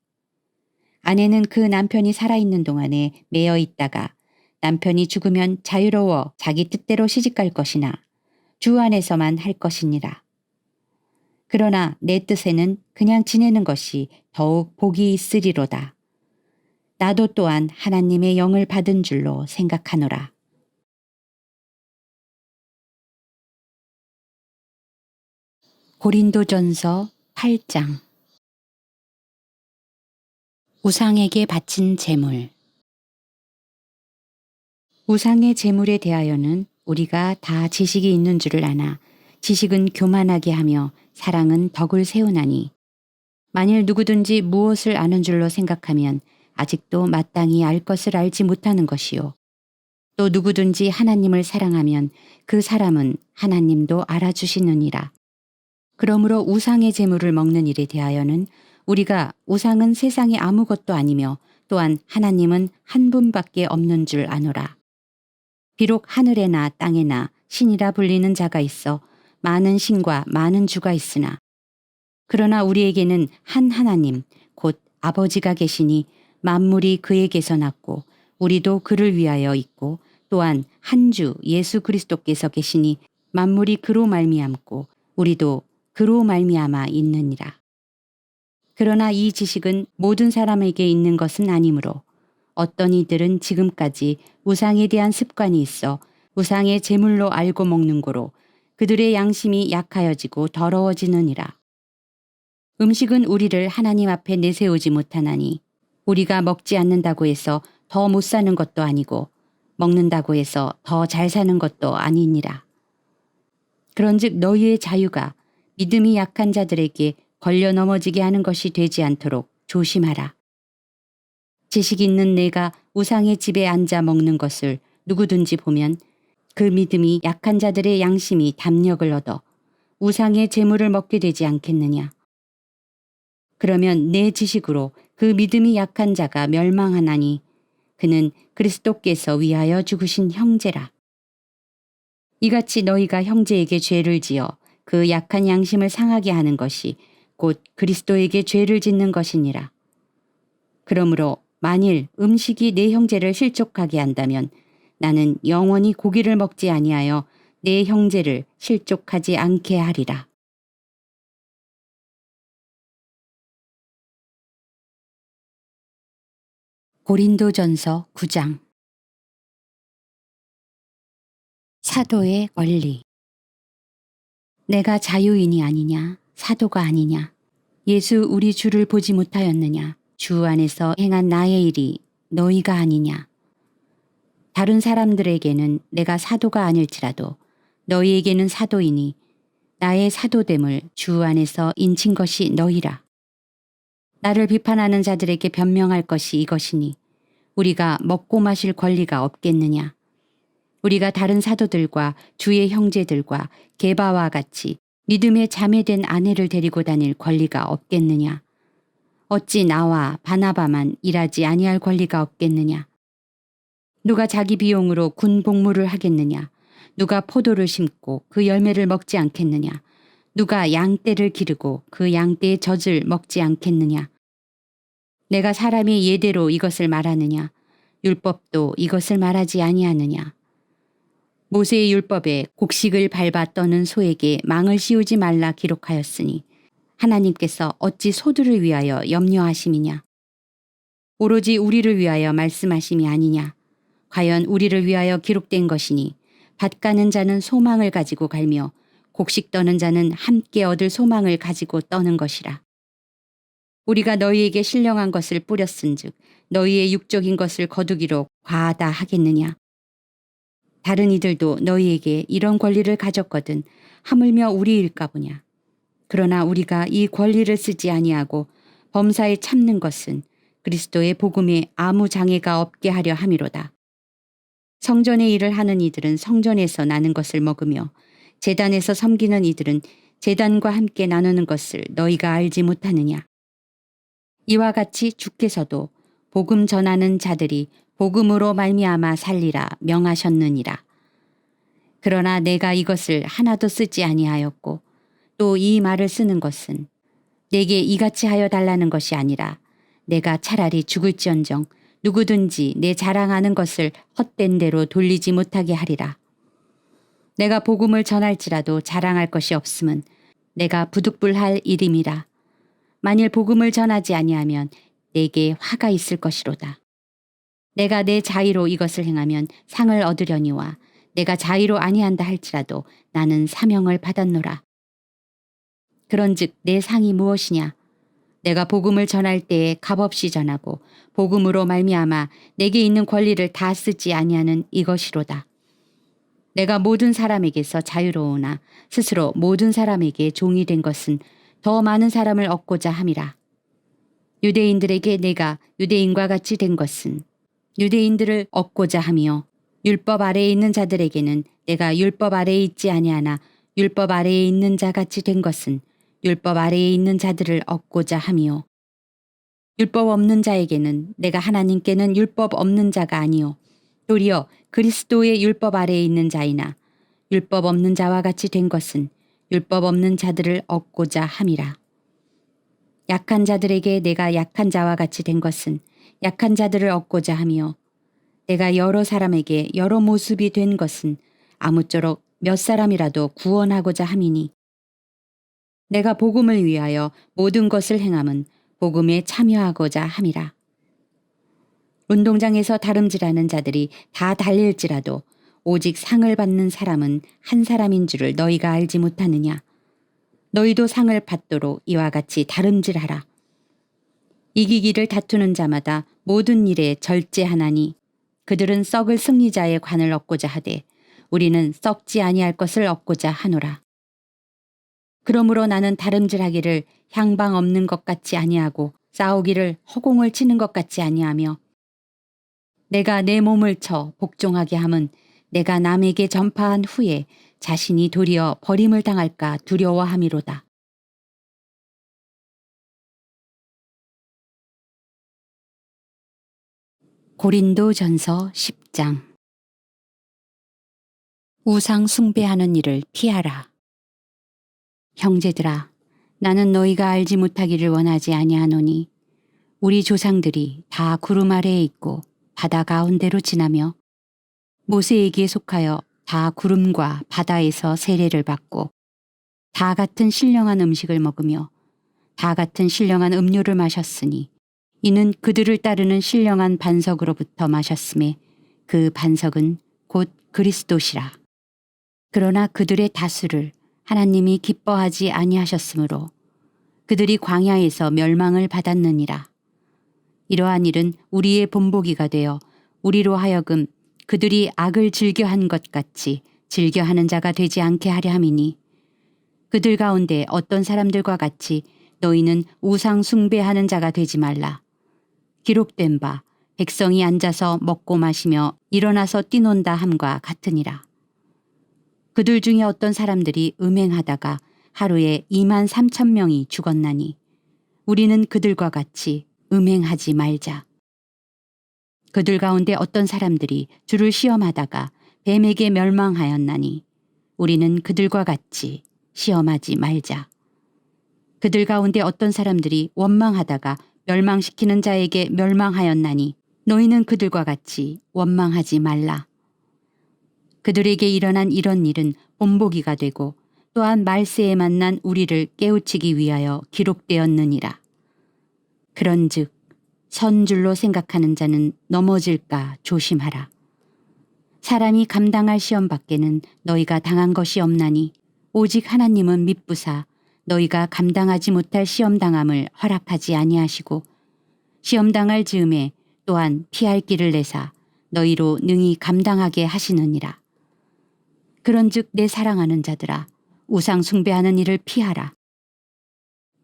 아내는 그 남편이 살아있는 동안에 매여 있다가 남편이 죽으면 자유로워 자기 뜻대로 시집갈 것이나 주 안에서만 할 것이니라. 그러나 내 뜻에는 그냥 지내는 것이 더욱 복이 있으리로다. 나도 또한 하나님의 영을 받은 줄로 생각하노라. 고린도전서 8장. 우상에게 바친 제물. 우상의 제물에 대하여는 우리가 다 지식이 있는 줄을 아나 지식은 교만하게 하며 사랑은 덕을 세우나니 만일 누구든지 무엇을 아는 줄로 생각하면 아직도 마땅히 알 것을 알지 못하는 것이요. 또 누구든지 하나님을 사랑하면 그 사람은 하나님도 알아주시느니라. 그러므로 우상의 제물을 먹는 일에 대하여는 우리가 우상은 세상에 아무것도 아니며 또한 하나님은 한 분밖에 없는 줄 아노라. 비록 하늘에나 땅에나 신이라 불리는 자가 있어 많은 신과 많은 주가 있으나 그러나 우리에게는 한 하나님 곧 아버지가 계시니 만물이 그에게서 났고 우리도 그를 위하여 있고 또한 한 주 예수 그리스도께서 계시니 만물이 그로 말미암고 우리도 그로 말미암아 있느니라. 그러나 이 지식은 모든 사람에게 있는 것은 아니므로 어떤 이들은 지금까지 우상에 대한 습관이 있어 우상의 제물로 알고 먹는 고로 그들의 양심이 약하여지고 더러워지느니라. 음식은 우리를 하나님 앞에 내세우지 못하나니 우리가 먹지 않는다고 해서 더 못 사는 것도 아니고 먹는다고 해서 더 잘 사는 것도 아니니라. 그런즉 너희의 자유가 믿음이 약한 자들에게 걸려 넘어지게 하는 것이 되지 않도록 조심하라. 지식 있는 내가 우상의 집에 앉아 먹는 것을 누구든지 보면 그 믿음이 약한 자들의 양심이 담력을 얻어 우상의 제물을 먹게 되지 않겠느냐. 그러면 내 지식으로 그 믿음이 약한 자가 멸망하나니 그는 그리스도께서 위하여 죽으신 형제라. 이같이 너희가 형제에게 죄를 지어 그 약한 양심을 상하게 하는 것이 곧 그리스도에게 죄를 짓는 것이니라. 그러므로 만일 음식이 내 형제를 실족하게 한다면 나는 영원히 고기를 먹지 아니하여 내 형제를 실족하지 않게 하리라. 고린도전서 9장. 사도의 권리. 내가 자유인이 아니냐 사도가 아니냐 예수 우리 주를 보지 못하였느냐 주 안에서 행한 나의 일이 너희가 아니냐. 다른 사람들에게는 내가 사도가 아닐지라도 너희에게는 사도이니 나의 사도됨을 주 안에서 인친 것이 너희라. 나를 비판하는 자들에게 변명할 것이 이것이니 우리가 먹고 마실 권리가 없겠느냐. 우리가 다른 사도들과 주의 형제들과 게바와 같이 믿음의 자매된 아내를 데리고 다닐 권리가 없겠느냐. 어찌 나와 바나바만 일하지 아니할 권리가 없겠느냐. 누가 자기 비용으로 군 복무를 하겠느냐. 누가 포도를 심고 그 열매를 먹지 않겠느냐. 누가 양떼를 기르고 그 양떼의 젖을 먹지 않겠느냐. 내가 사람의 예대로 이것을 말하느냐. 율법도 이것을 말하지 아니하느냐. 모세의 율법에 곡식을 밟아 떠는 소에게 망을 씌우지 말라 기록하였으니 하나님께서 어찌 소들을 위하여 염려하심이냐. 오로지 우리를 위하여 말씀하심이 아니냐. 과연 우리를 위하여 기록된 것이니 밭 가는 자는 소망을 가지고 갈며 곡식 떠는 자는 함께 얻을 소망을 가지고 떠는 것이라. 우리가 너희에게 신령한 것을 뿌렸은즉 너희의 육적인 것을 거두기로 과하다 하겠느냐. 다른 이들도 너희에게 이런 권리를 가졌거든 하물며 우리일까 보냐. 그러나 우리가 이 권리를 쓰지 아니하고 범사에 참는 것은 그리스도의 복음에 아무 장애가 없게 하려 함이로다. 성전의 일을 하는 이들은 성전에서 나는 것을 먹으며 제단에서 섬기는 이들은 제단과 함께 나누는 것을 너희가 알지 못하느냐. 이와 같이 주께서도 복음 전하는 자들이 복음으로 말미암아 살리라 명하셨느니라. 그러나 내가 이것을 하나도 쓰지 아니하였고 또 이 말을 쓰는 것은 내게 이같이 하여 달라는 것이 아니라 내가 차라리 죽을지언정 누구든지 내 자랑하는 것을 헛된 대로 돌리지 못하게 하리라. 내가 복음을 전할지라도 자랑할 것이 없음은 내가 부득불할 일임이라. 만일 복음을 전하지 아니하면 내게 화가 있을 것이로다. 내가 내 자의로 이것을 행하면 상을 얻으려니와 내가 자의로 아니한다 할지라도 나는 사명을 받았노라. 그런즉 내 상이 무엇이냐. 내가 복음을 전할 때에 값없이 전하고 복음으로 말미암아 내게 있는 권리를 다 쓰지 아니하는 이것이로다. 내가 모든 사람에게서 자유로우나 스스로 모든 사람에게 종이 된 것은 더 많은 사람을 얻고자 함이라. 유대인들에게 내가 유대인과 같이 된 것은 유대인들을 얻고자 하며 율법 아래에 있는 자들에게는 내가 율법 아래에 있지 아니하나 율법 아래에 있는 자 같이 된 것은 율법 아래에 있는 자들을 얻고자 함이요. 율법 없는 자에게는 내가 하나님께는 율법 없는 자가 아니요 도리어 그리스도의 율법 아래에 있는 자이나 율법 없는 자와 같이 된 것은 율법 없는 자들을 얻고자 함이라. 약한 자들에게 내가 약한 자와 같이 된 것은 약한 자들을 얻고자 하며 내가 여러 사람에게 여러 모습이 된 것은 아무쪼록 몇 사람이라도 구원하고자 함이니 내가 복음을 위하여 모든 것을 행함은 복음에 참여하고자 함이라. 운동장에서 다름질하는 자들이 다 달릴지라도 오직 상을 받는 사람은 한 사람인 줄을 너희가 알지 못하느냐. 너희도 상을 받도록 이와 같이 다름질하라. 이기기를 다투는 자마다 모든 일에 절제하나니 그들은 썩을 승리자의 관을 얻고자 하되 우리는 썩지 아니할 것을 얻고자 하노라. 그러므로 나는 다름질하기를 향방 없는 것 같이 아니하고 싸우기를 허공을 치는 것 같이 아니하며 내가 내 몸을 쳐 복종하게 함은 내가 남에게 전파한 후에 자신이 도리어 버림을 당할까 두려워함이로다. 고린도전서 10장. 우상 숭배하는 일을 피하라. 형제들아, 나는 너희가 알지 못하기를 원하지 아니하노니 우리 조상들이 다 구름 아래에 있고 바다 가운데로 지나며 모세에게 속하여 다 구름과 바다에서 세례를 받고 다 같은 신령한 음식을 먹으며 다 같은 신령한 음료를 마셨으니 이는 그들을 따르는 신령한 반석으로부터 마셨음에 그 반석은 곧 그리스도시라. 그러나 그들의 다수를 하나님이 기뻐하지 아니하셨으므로 그들이 광야에서 멸망을 받았느니라. 이러한 일은 우리의 본보기가 되어 우리로 하여금 그들이 악을 즐겨한 것 같이 즐겨하는 자가 되지 않게 하려 함이니 그들 가운데 어떤 사람들과 같이 너희는 우상 숭배하는 자가 되지 말라. 기록된 바 백성이 앉아서 먹고 마시며 일어나서 뛰논다 함과 같으니라. 그들 중에 어떤 사람들이 음행하다가 하루에 23,000명이 죽었나니 우리는 그들과 같이 음행하지 말자. 그들 가운데 어떤 사람들이 주를 시험하다가 뱀에게 멸망하였나니 우리는 그들과 같이 시험하지 말자. 그들 가운데 어떤 사람들이 원망하다가 멸망시키는 자에게 멸망하였나니 너희는 그들과 같이 원망하지 말라. 그들에게 일어난 이런 일은 본보기가 되고 또한 말세에 만난 우리를 깨우치기 위하여 기록되었느니라. 그런즉 선 줄로 생각하는 자는 넘어질까 조심하라. 사람이 감당할 시험 밖에는 너희가 당한 것이 없나니 오직 하나님은 미쁘사 너희가 감당하지 못할 시험당함을 허락하지 아니하시고 시험당할 즈음에 또한 피할 길을 내사 너희로 능히 감당하게 하시느니라. 그런즉 내 사랑하는 자들아 우상 숭배하는 일을 피하라.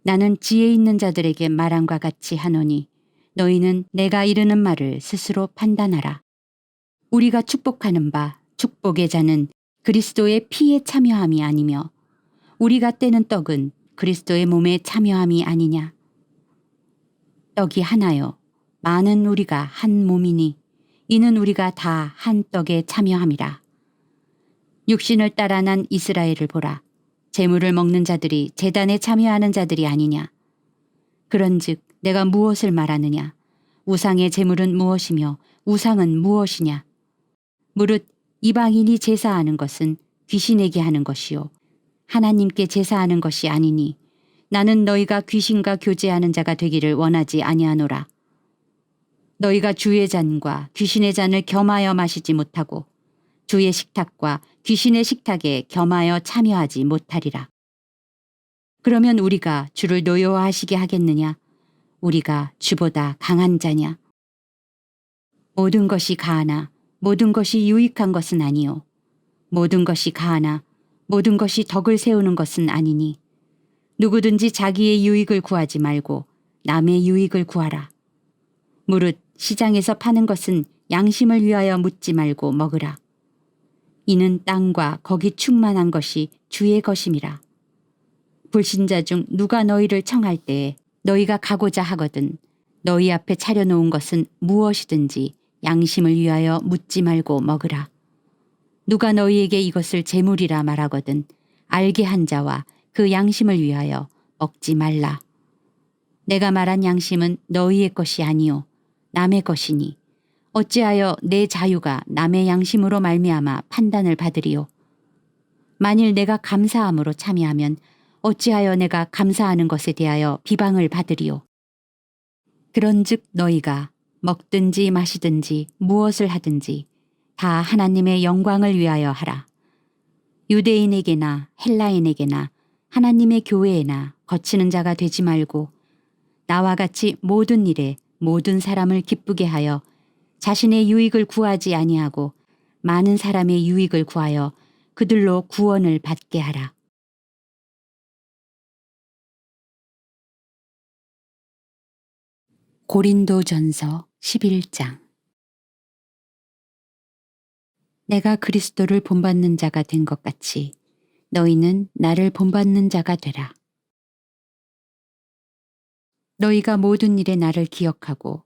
나는 지혜 있는 자들에게 말함과 같이 하노니 너희는 내가 이르는 말을 스스로 판단하라. 우리가 축복하는 바 축복의 자는 그리스도의 피에 참여함이 아니며 우리가 떼는 떡은 그리스도의 몸에 참여함이 아니냐. 떡이 하나요 많은 우리가 한 몸이니 이는 우리가 다 한 떡에 참여함이라. 육신을 따라 난 이스라엘을 보라. 제물을 먹는 자들이 제단에 참여하는 자들이 아니냐. 그런즉 내가 무엇을 말하느냐. 우상의 제물은 무엇이며 우상은 무엇이냐. 무릇 이방인이 제사하는 것은 귀신에게 하는 것이요 하나님께 제사하는 것이 아니니 나는 너희가 귀신과 교제하는 자가 되기를 원하지 아니하노라. 너희가 주의 잔과 귀신의 잔을 겸하여 마시지 못하고 주의 식탁과 귀신의 식탁에 겸하여 참여하지 못하리라. 그러면 우리가 주를 노여워하시게 하겠느냐? 우리가 주보다 강한 자냐? 모든 것이 가하나 모든 것이 유익한 것은 아니요 모든 것이 가하나 모든 것이 덕을 세우는 것은 아니니 누구든지 자기의 유익을 구하지 말고 남의 유익을 구하라. 무릇 시장에서 파는 것은 양심을 위하여 묻지 말고 먹으라. 이는 땅과 거기 충만한 것이 주의 것임이라. 불신자 중 누가 너희를 청할 때에 너희가 가고자 하거든 너희 앞에 차려놓은 것은 무엇이든지 양심을 위하여 묻지 말고 먹으라. 누가 너희에게 이것을 재물이라 말하거든 알게 한 자와 그 양심을 위하여 먹지 말라. 내가 말한 양심은 너희의 것이 아니요 남의 것이니 어찌하여 내 자유가 남의 양심으로 말미암아 판단을 받으리요. 만일 내가 감사함으로 참여하면 어찌하여 내가 감사하는 것에 대하여 비방을 받으리요. 그런즉 너희가 먹든지 마시든지 무엇을 하든지 다 하나님의 영광을 위하여 하라. 유대인에게나 헬라인에게나 하나님의 교회에나 거치는 자가 되지 말고 나와 같이 모든 일에 모든 사람을 기쁘게 하여 자신의 유익을 구하지 아니하고 많은 사람의 유익을 구하여 그들로 구원을 받게 하라. 고린도전서 11장. 내가 그리스도를 본받는 자가 된 것 같이 너희는 나를 본받는 자가 되라. 너희가 모든 일에 나를 기억하고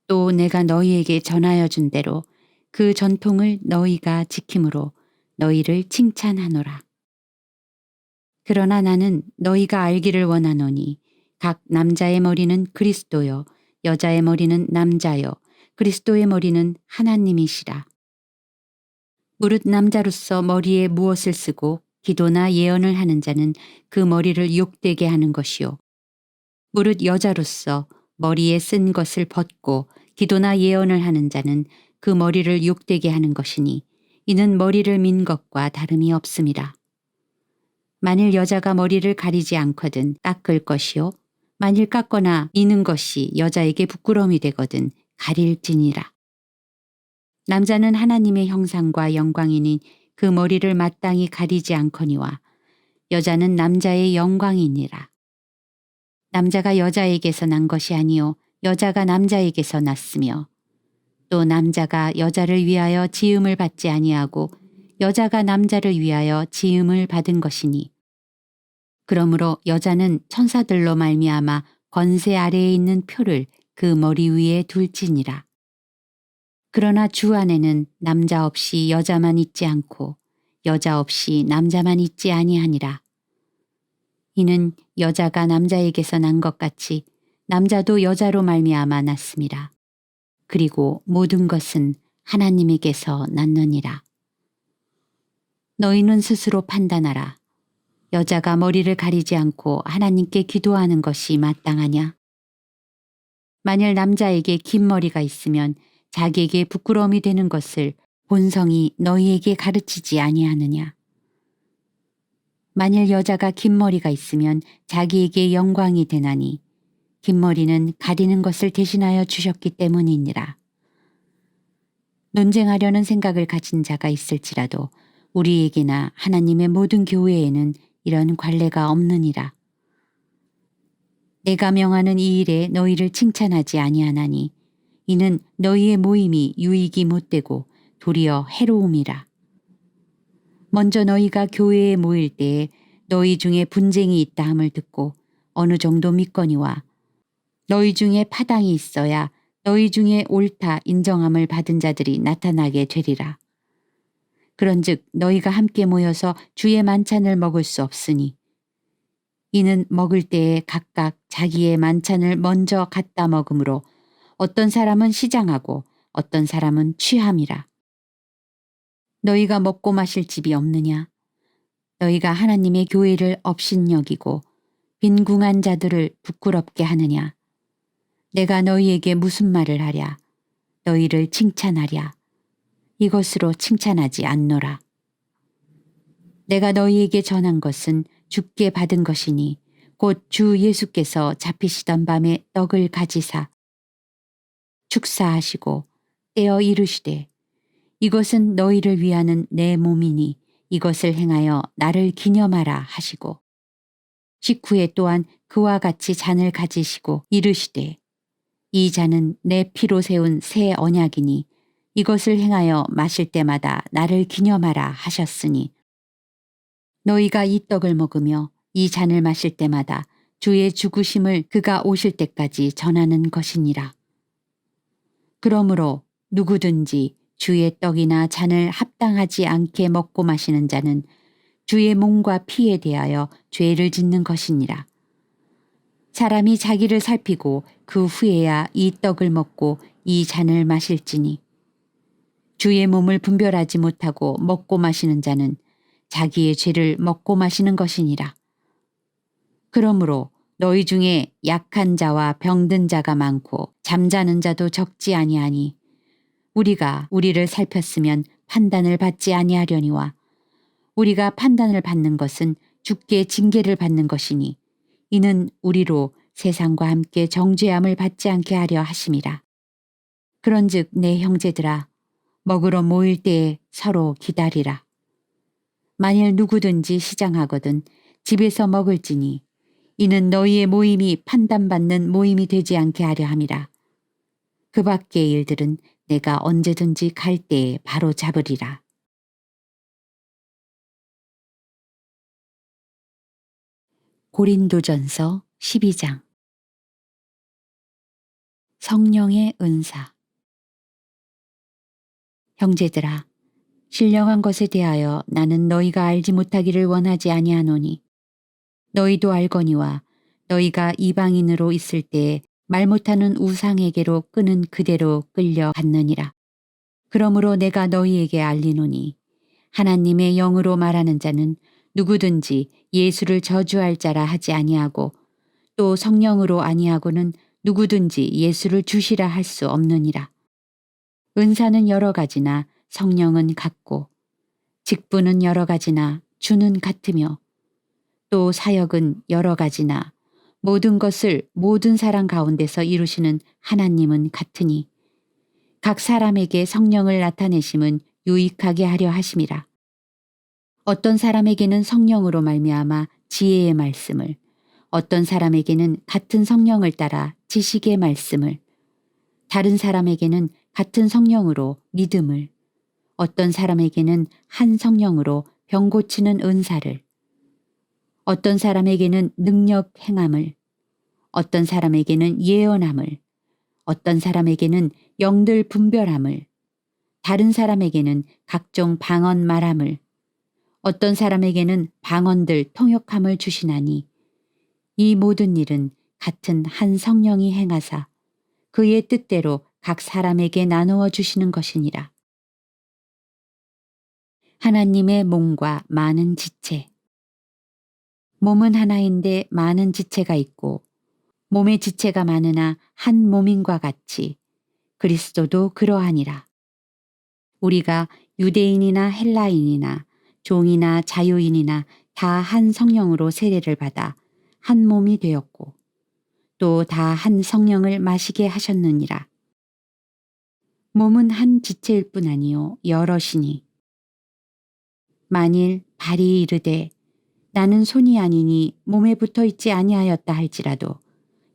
또 내가 너희에게 전하여 준 대로 그 전통을 너희가 지킴으로 너희를 칭찬하노라. 그러나 나는 너희가 알기를 원하노니 각 남자의 머리는 그리스도요 여자의 머리는 남자요 그리스도의 머리는 하나님이시라. 무릇 남자로서 머리에 무엇을 쓰고 기도나 예언을 하는 자는 그 머리를 욕되게 하는 것이요. 무릇 여자로서 머리에 쓴 것을 벗고 기도나 예언을 하는 자는 그 머리를 욕되게 하는 것이니 이는 머리를 민 것과 다름이 없음이라. 만일 여자가 머리를 가리지 않거든 깎을 것이요. 만일 깎거나 미는 것이 여자에게 부끄러움이 되거든 가릴지니라. 남자는 하나님의 형상과 영광이니 그 머리를 마땅히 가리지 않거니와 여자는 남자의 영광이니라. 남자가 여자에게서 난 것이 아니요 여자가 남자에게서 났으며 또 남자가 여자를 위하여 지음을 받지 아니하고 여자가 남자를 위하여 지음을 받은 것이니 그러므로 여자는 천사들로 말미암아 권세 아래에 있는 표를 그 머리 위에 둘지니라. 그러나 주 안에는 남자 없이 여자만 있지 않고 여자 없이 남자만 있지 아니하니라. 이는 여자가 남자에게서 난 것 같이 남자도 여자로 말미암아 났음이라. 그리고 모든 것은 하나님에게서 났느니라. 너희는 스스로 판단하라. 여자가 머리를 가리지 않고 하나님께 기도하는 것이 마땅하냐? 만일 남자에게 긴 머리가 있으면 자기에게 부끄러움이 되는 것을 본성이 너희에게 가르치지 아니하느냐? 만일 여자가 긴 머리가 있으면 자기에게 영광이 되나니 긴 머리는 가리는 것을 대신하여 주셨기 때문이니라. 논쟁하려는 생각을 가진 자가 있을지라도 우리에게나 하나님의 모든 교회에는 이런 관례가 없느니라. 내가 명하는 이 일에 너희를 칭찬하지 아니하나니 이는 너희의 모임이 유익이 못되고 도리어 해로움이라. 먼저 너희가 교회에 모일 때에 너희 중에 분쟁이 있다 함을 듣고 어느 정도 믿거니와 너희 중에 파당이 있어야 너희 중에 옳다 인정함을 받은 자들이 나타나게 되리라. 그런즉 너희가 함께 모여서 주의 만찬을 먹을 수 없으니 이는 먹을 때에 각각 자기의 만찬을 먼저 갖다 먹으므로 어떤 사람은 시장하고 어떤 사람은 취함이라. 너희가 먹고 마실 집이 없느냐? 너희가 하나님의 교회를 업신여기고 빈궁한 자들을 부끄럽게 하느냐? 내가 너희에게 무슨 말을 하랴? 너희를 칭찬하랴? 이것으로 칭찬하지 않노라. 내가 너희에게 전한 것은 주께 받은 것이니 곧 주 예수께서 잡히시던 밤에 떡을 가지사 축사하시고 떼어 이르시되 이것은 너희를 위하는 내 몸이니 이것을 행하여 나를 기념하라 하시고 식후에 또한 그와 같이 잔을 가지시고 이르시되 이 잔은 내 피로 세운 새 언약이니 이것을 행하여 마실 때마다 나를 기념하라 하셨으니 너희가 이 떡을 먹으며 이 잔을 마실 때마다 주의 죽으심을 그가 오실 때까지 전하는 것이니라. 그러므로 누구든지 주의 떡이나 잔을 합당하지 않게 먹고 마시는 자는 주의 몸과 피에 대하여 죄를 짓는 것이니라. 사람이 자기를 살피고 그 후에야 이 떡을 먹고 이 잔을 마실지니 주의 몸을 분별하지 못하고 먹고 마시는 자는 자기의 죄를 먹고 마시는 것이니라. 그러므로 너희 중에 약한 자와 병든 자가 많고 잠자는 자도 적지 아니하니 우리가 우리를 살폈으면 판단을 받지 아니하려니와 우리가 판단을 받는 것은 주께 징계를 받는 것이니 이는 우리로 세상과 함께 정죄함을 받지 않게 하려 하심이라. 그런즉 내 형제들아 먹으러 모일 때에 서로 기다리라. 만일 누구든지 시장하거든 집에서 먹을지니 이는 너희의 모임이 판단받는 모임이 되지 않게 하려 함이라. 그 밖의 일들은 내가 언제든지 갈 때에 바로 잡으리라. 고린도전서 12장. 성령의 은사. 형제들아, 신령한 것에 대하여 나는 너희가 알지 못하기를 원하지 아니하노니 너희도 알거니와 너희가 이방인으로 있을 때에 말 못하는 우상에게로 끄는 그대로 끌려갔느니라. 그러므로 내가 너희에게 알리노니 하나님의 영으로 말하는 자는 누구든지 예수를 저주할 자라 하지 아니하고 또 성령으로 아니하고는 누구든지 예수를 주시라 할 수 없느니라. 은사는 여러 가지나 성령은 같고 직분은 여러 가지나 주는 같으며 또 사역은 여러 가지나 모든 것을 모든 사람 가운데서 이루시는 하나님은 같으니 각 사람에게 성령을 나타내심은 유익하게 하려 하심이라. 어떤 사람에게는 성령으로 말미암아 지혜의 말씀을, 어떤 사람에게는 같은 성령을 따라 지식의 말씀을, 다른 사람에게는 같은 성령으로 믿음을, 어떤 사람에게는 한 성령으로 병 고치는 은사를, 어떤 사람에게는 능력 행함을, 어떤 사람에게는 예언함을, 어떤 사람에게는 영들 분별함을, 다른 사람에게는 각종 방언 말함을, 어떤 사람에게는 방언들 통역함을 주시나니 이 모든 일은 같은 한 성령이 행하사 그의 뜻대로 각 사람에게 나누어 주시는 것이니라. 하나님의 몸과 많은 지체. 몸은 하나인데 많은 지체가 있고 몸의 지체가 많으나 한 몸인과 같이 그리스도도 그러하니라. 우리가 유대인이나 헬라인이나 종이나 자유인이나 다 한 성령으로 세례를 받아 한 몸이 되었고 또 다 한 성령을 마시게 하셨느니라. 몸은 한 지체일 뿐 아니요 여럿이니 만일 발이 이르되 나는 손이 아니니 몸에 붙어 있지 아니하였다 할지라도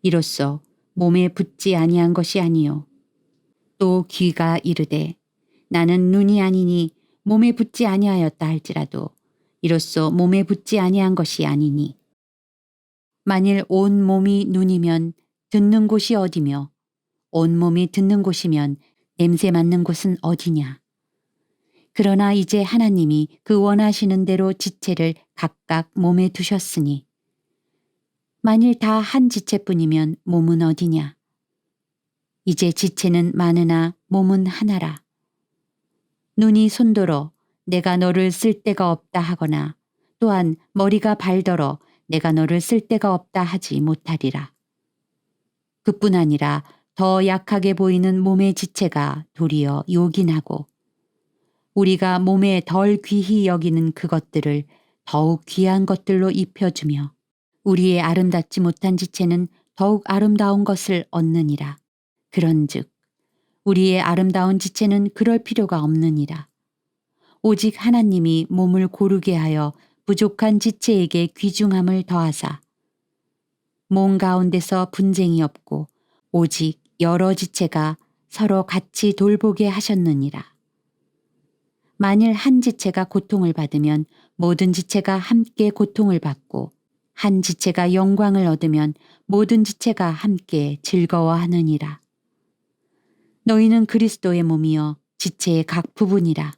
이로써 몸에 붙지 아니한 것이 아니요 또 귀가 이르되 나는 눈이 아니니 몸에 붙지 아니하였다 할지라도 이로써 몸에 붙지 아니한 것이 아니니 만일 온 몸이 눈이면 듣는 곳이 어디며 온 몸이 듣는 곳이면 냄새 맡는 곳은 어디냐. 그러나 이제 하나님이 그 원하시는 대로 지체를 각각 몸에 두셨으니 만일 다 한 지체뿐이면 몸은 어디냐. 이제 지체는 많으나 몸은 하나라. 눈이 손들어 내가 너를 쓸 데가 없다 하거나 또한 머리가 발더러 내가 너를 쓸 데가 없다 하지 못하리라. 그뿐 아니라 더 약하게 보이는 몸의 지체가 도리어 요긴하고 우리가 몸에 덜 귀히 여기는 그것들을 더욱 귀한 것들로 입혀주며 우리의 아름답지 못한 지체는 더욱 아름다운 것을 얻느니라. 그런즉 우리의 아름다운 지체는 그럴 필요가 없느니라. 오직 하나님이 몸을 고르게 하여 부족한 지체에게 귀중함을 더하사 몸 가운데서 분쟁이 없고 오직 여러 지체가 서로 같이 돌보게 하셨느니라. 만일 한 지체가 고통을 받으면 모든 지체가 함께 고통을 받고 한 지체가 영광을 얻으면 모든 지체가 함께 즐거워하느니라. 너희는 그리스도의 몸이여 지체의 각 부분이라.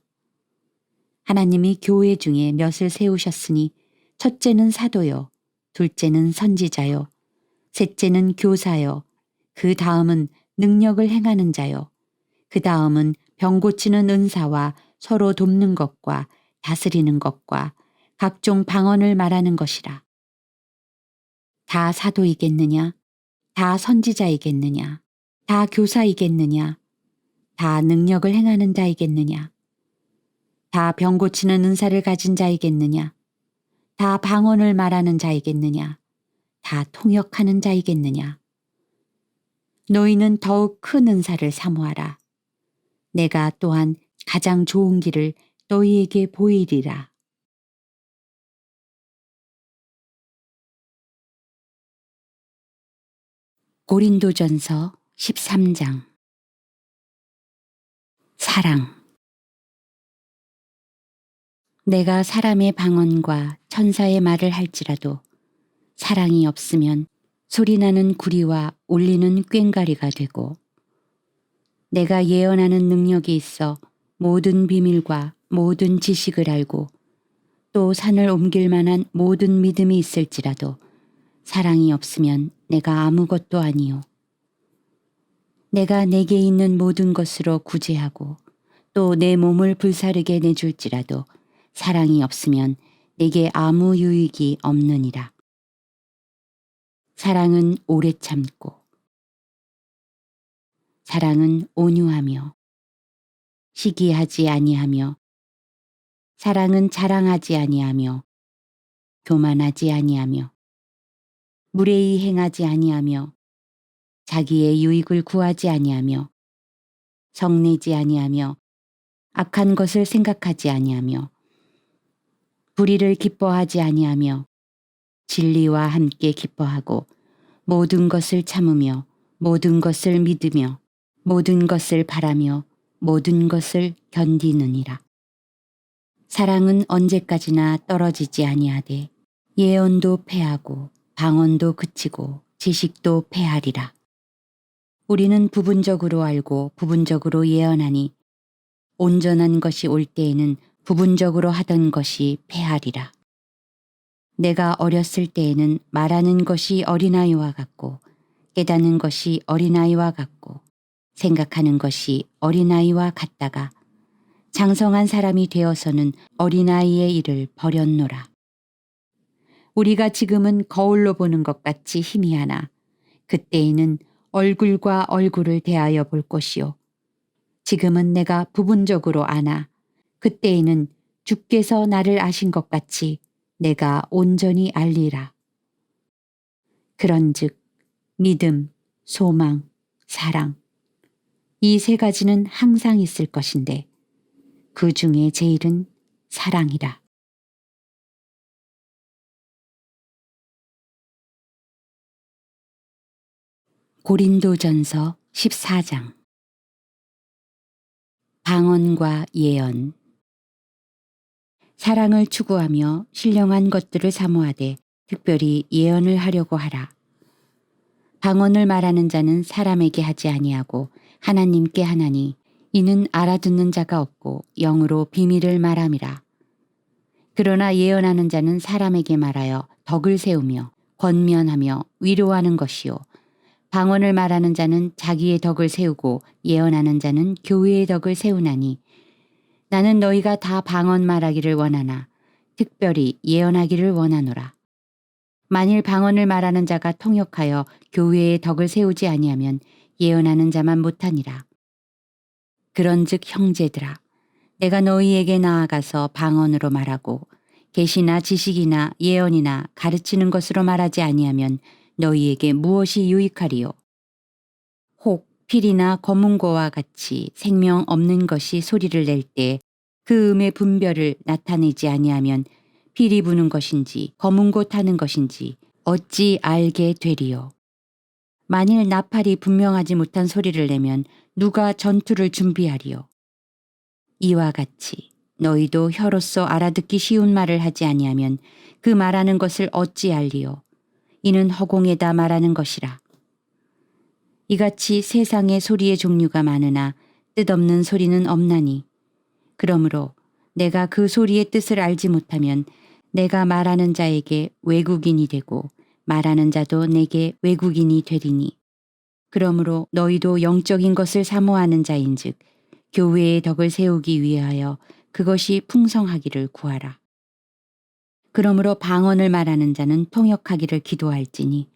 하나님이 교회 중에 몇을 세우셨으니 첫째는 사도요, 둘째는 선지자요, 셋째는 교사요, 그 다음은 능력을 행하는 자요, 그 다음은 병 고치는 은사와 서로 돕는 것과 다스리는 것과 각종 방언을 말하는 것이라. 다 사도이겠느냐? 다 선지자이겠느냐? 다 교사이겠느냐? 다 능력을 행하는 자이겠느냐? 다 병 고치는 은사를 가진 자이겠느냐? 다 방언을 말하는 자이겠느냐? 다 통역하는 자이겠느냐? 너희는 더욱 큰 은사를 사모하라. 내가 또한 가장 좋은 길을 너희에게 보이리라. 고린도전서 13장. 사랑. 내가 사람의 방언과 천사의 말을 할지라도 사랑이 없으면 소리나는 구리와 울리는 꽹과리가 되고, 내가 예언하는 능력이 있어 모든 비밀과 모든 지식을 알고 또 산을 옮길 만한 모든 믿음이 있을지라도 사랑이 없으면 내가 아무것도 아니요. 내가 내게 있는 모든 것으로 구제하고 또 내 몸을 불사르게 내줄지라도 사랑이 없으면 내게 아무 유익이 없느니라. 사랑은 오래 참고, 사랑은 온유하며, 시기하지 아니하며, 사랑은 자랑하지 아니하며, 교만하지 아니하며, 무례히 행하지 아니하며, 자기의 유익을 구하지 아니하며, 성내지 아니하며, 악한 것을 생각하지 아니하며, 불의를 기뻐하지 아니하며, 진리와 함께 기뻐하고, 모든 것을 참으며, 모든 것을 믿으며, 모든 것을 바라며, 모든 것을 견디느니라. 사랑은 언제까지나 떨어지지 아니하되 예언도 패하고 방언도 그치고 지식도 패하리라. 우리는 부분적으로 알고 부분적으로 예언하니 온전한 것이 올 때에는 부분적으로 하던 것이 패하리라. 내가 어렸을 때에는 말하는 것이 어린아이와 같고 깨닫는 것이 어린아이와 같고 생각하는 것이 어린아이와 같다가 장성한 사람이 되어서는 어린아이의 일을 버렸노라. 우리가 지금은 거울로 보는 것 같이 희미하나 그때에는 얼굴과 얼굴을 대하여 볼 것이요. 지금은 내가 부분적으로 아나 그때에는 주께서 나를 아신 것 같이 내가 온전히 알리라. 그런즉 믿음, 소망, 사랑 이 세 가지는 항상 있을 것인데 그 중에 제일은 사랑이라. 고린도전서 14장. 방언과 예언. 사랑을 추구하며 신령한 것들을 사모하되 특별히 예언을 하려고 하라. 방언을 말하는 자는 사람에게 하지 아니하고 하나님께 하나니 이는 알아듣는 자가 없고 영으로 비밀을 말함이라. 그러나 예언하는 자는 사람에게 말하여 덕을 세우며 권면하며 위로하는 것이요. 방언을 말하는 자는 자기의 덕을 세우고 예언하는 자는 교회의 덕을 세우나니 나는 너희가 다 방언 말하기를 원하나 특별히 예언하기를 원하노라. 만일 방언을 말하는 자가 통역하여 교회의 덕을 세우지 아니하면 예언하는 자만 못하니라. 그런즉 형제들아 내가 너희에게 나아가서 방언으로 말하고 계시나 지식이나 예언이나 가르치는 것으로 말하지 아니하면 너희에게 무엇이 유익하리요. 혹 필이나 검은고와 같이 생명 없는 것이 소리를 낼 때 그 음의 분별을 나타내지 아니하면 필이 부는 것인지 검은고 타는 것인지 어찌 알게 되리요. 만일 나팔이 분명하지 못한 소리를 내면 누가 전투를 준비하리요. 이와 같이 너희도 혀로서 알아듣기 쉬운 말을 하지 아니하면 그 말하는 것을 어찌 알리요. 이는 허공에다 말하는 것이라. 이같이 세상에 소리의 종류가 많으나 뜻없는 소리는 없나니 그러므로 내가 그 소리의 뜻을 알지 못하면 내가 말하는 자에게 외국인이 되고 말하는 자도 내게 외국인이 되리니 그러므로 너희도 영적인 것을 사모하는 자인즉 교회의 덕을 세우기 위하여 그것이 풍성하기를 구하라. 그러므로 방언을 말하는 자는 통역하기를 기도할지니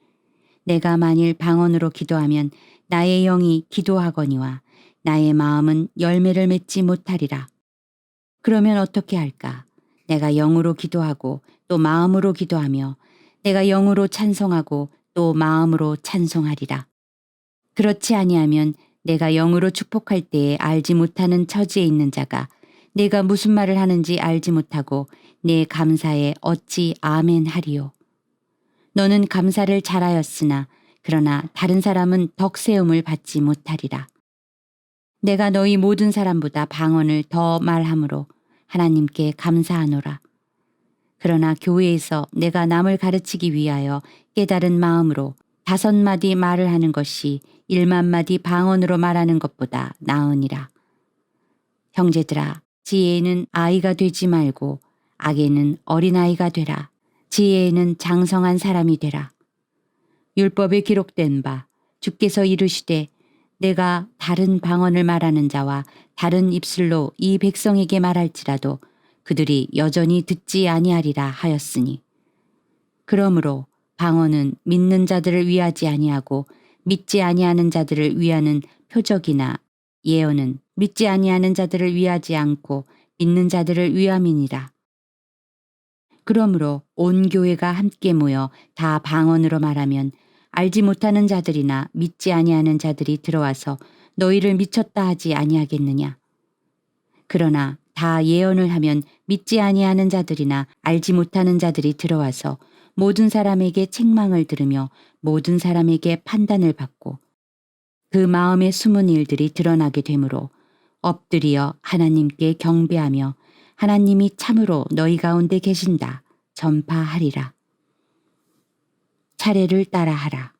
내가 만일 방언으로 기도하면 나의 영이 기도하거니와 나의 마음은 열매를 맺지 못하리라. 그러면 어떻게 할까? 내가 영으로 기도하고 또 마음으로 기도하며 내가 영으로 찬송하고 또 마음으로 찬송하리라. 그렇지 아니하면 내가 영으로 축복할 때에 알지 못하는 처지에 있는 자가 내가 무슨 말을 하는지 알지 못하고 내 감사에 어찌 아멘 하리요. 너는 감사를 잘하였으나 그러나 다른 사람은 덕세움을 받지 못하리라. 내가 너희 모든 사람보다 방언을 더 말함으로 하나님께 감사하노라. 그러나 교회에서 내가 남을 가르치기 위하여 깨달은 마음으로 5마디 말을 하는 것이 1만마디 방언으로 말하는 것보다 나으니라. 형제들아, 지혜에는 아이가 되지 말고 악에는 어린아이가 되라. 지혜에는 장성한 사람이 되라. 율법에 기록된 바 주께서 이르시되 내가 다른 방언을 말하는 자와 다른 입술로 이 백성에게 말할지라도 그들이 여전히 듣지 아니하리라 하였으니 그러므로 방언은 믿는 자들을 위하지 아니하고 믿지 아니하는 자들을 위하는 표적이나 예언은 믿지 아니하는 자들을 위하지 않고 믿는 자들을 위함이니라. 그러므로 온 교회가 함께 모여 다 방언으로 말하면 알지 못하는 자들이나 믿지 아니하는 자들이 들어와서 너희를 미쳤다 하지 아니하겠느냐. 그러나 다 예언을 하면 믿지 아니하는 자들이나 알지 못하는 자들이 들어와서 모든 사람에게 책망을 들으며 모든 사람에게 판단을 받고 그 마음의 숨은 일들이 드러나게 되므로 엎드리어 하나님께 경배하며 하나님이 참으로 너희 가운데 계신다 전파하리라. 차례를 따라하라.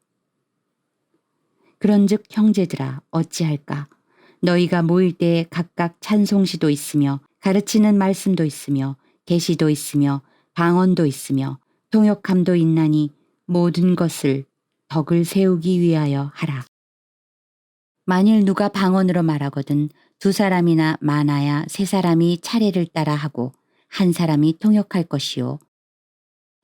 그런즉 형제들아 어찌할까? 너희가 모일 때에 각각 찬송시도 있으며 가르치는 말씀도 있으며 계시도 있으며 방언도 있으며 통역함도 있나니 모든 것을 덕을 세우기 위하여 하라. 만일 누가 방언으로 말하거든 2사람이나 많아야 3사람이 차례를 따라 하고 1사람이 통역할 것이요.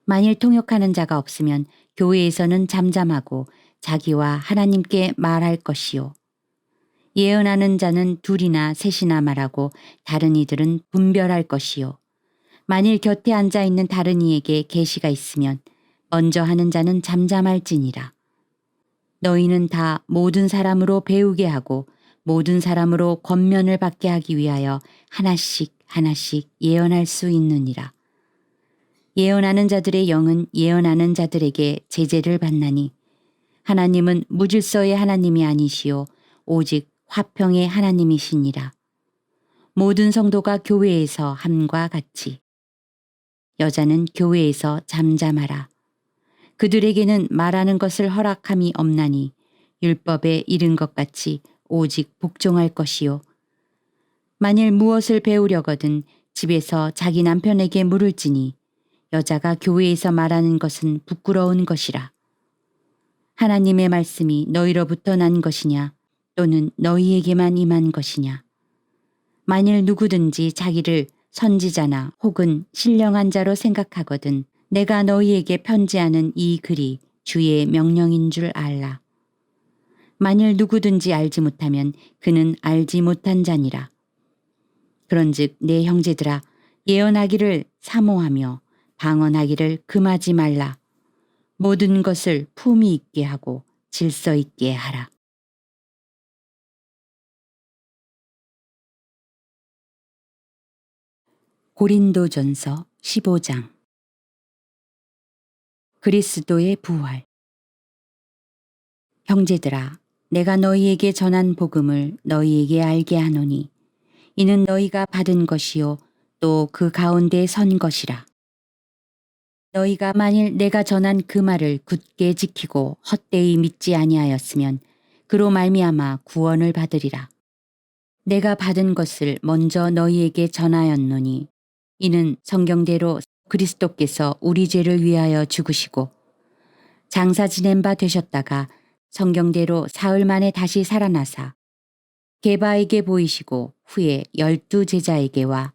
만일 통역하는 자가 없으면 교회에서는 잠잠하고 자기와 하나님께 말할 것이요. 예언하는 자는 2이나 3이나 말하고 다른 이들은 분별할 것이요. 만일 곁에 앉아있는 다른 이에게 계시가 있으면 먼저 하는 자는 잠잠할지니라. 너희는 다 모든 사람으로 배우게 하고 모든 사람으로 권면을 받게 하기 위하여 하나씩 하나씩 예언할 수 있느니라. 예언하는 자들의 영은 예언하는 자들에게 제재를 받나니 하나님은 무질서의 하나님이 아니시오 오직 화평의 하나님이시니라. 모든 성도가 교회에서 함과 같이 여자는 교회에서 잠잠하라. 그들에게는 말하는 것을 허락함이 없나니 율법에 이른 것 같이 오직 복종할 것이요. 만일 무엇을 배우려거든 집에서 자기 남편에게 물을지니 여자가 교회에서 말하는 것은 부끄러운 것이라. 하나님의 말씀이 너희로부터 난 것이냐 또는 너희에게만 임한 것이냐. 만일 누구든지 자기를 선지자나 혹은 신령한 자로 생각하거든 내가 너희에게 편지하는 이 글이 주의 명령인 줄 알라. 만일 누구든지 알지 못하면 그는 알지 못한 자니라. 그런즉 내 형제들아 예언하기를 사모하며 방언하기를 금하지 말라. 모든 것을 품위 있게 하고 질서 있게 하라. 고린도전서 15장. 그리스도의 부활. 형제들아 내가 너희에게 전한 복음을 너희에게 알게 하노니 이는 너희가 받은 것이요 또 그 가운데에 선 것이라. 너희가 만일 내가 전한 그 말을 굳게 지키고 헛되이 믿지 아니하였으면 그로 말미암아 구원을 받으리라. 내가 받은 것을 먼저 너희에게 전하였노니 이는 성경대로 그리스도께서 우리 죄를 위하여 죽으시고 장사 지낸 바 되셨다가 성경대로 사흘 만에 다시 살아나사 게바에게 보이시고 후에 12 제자에게와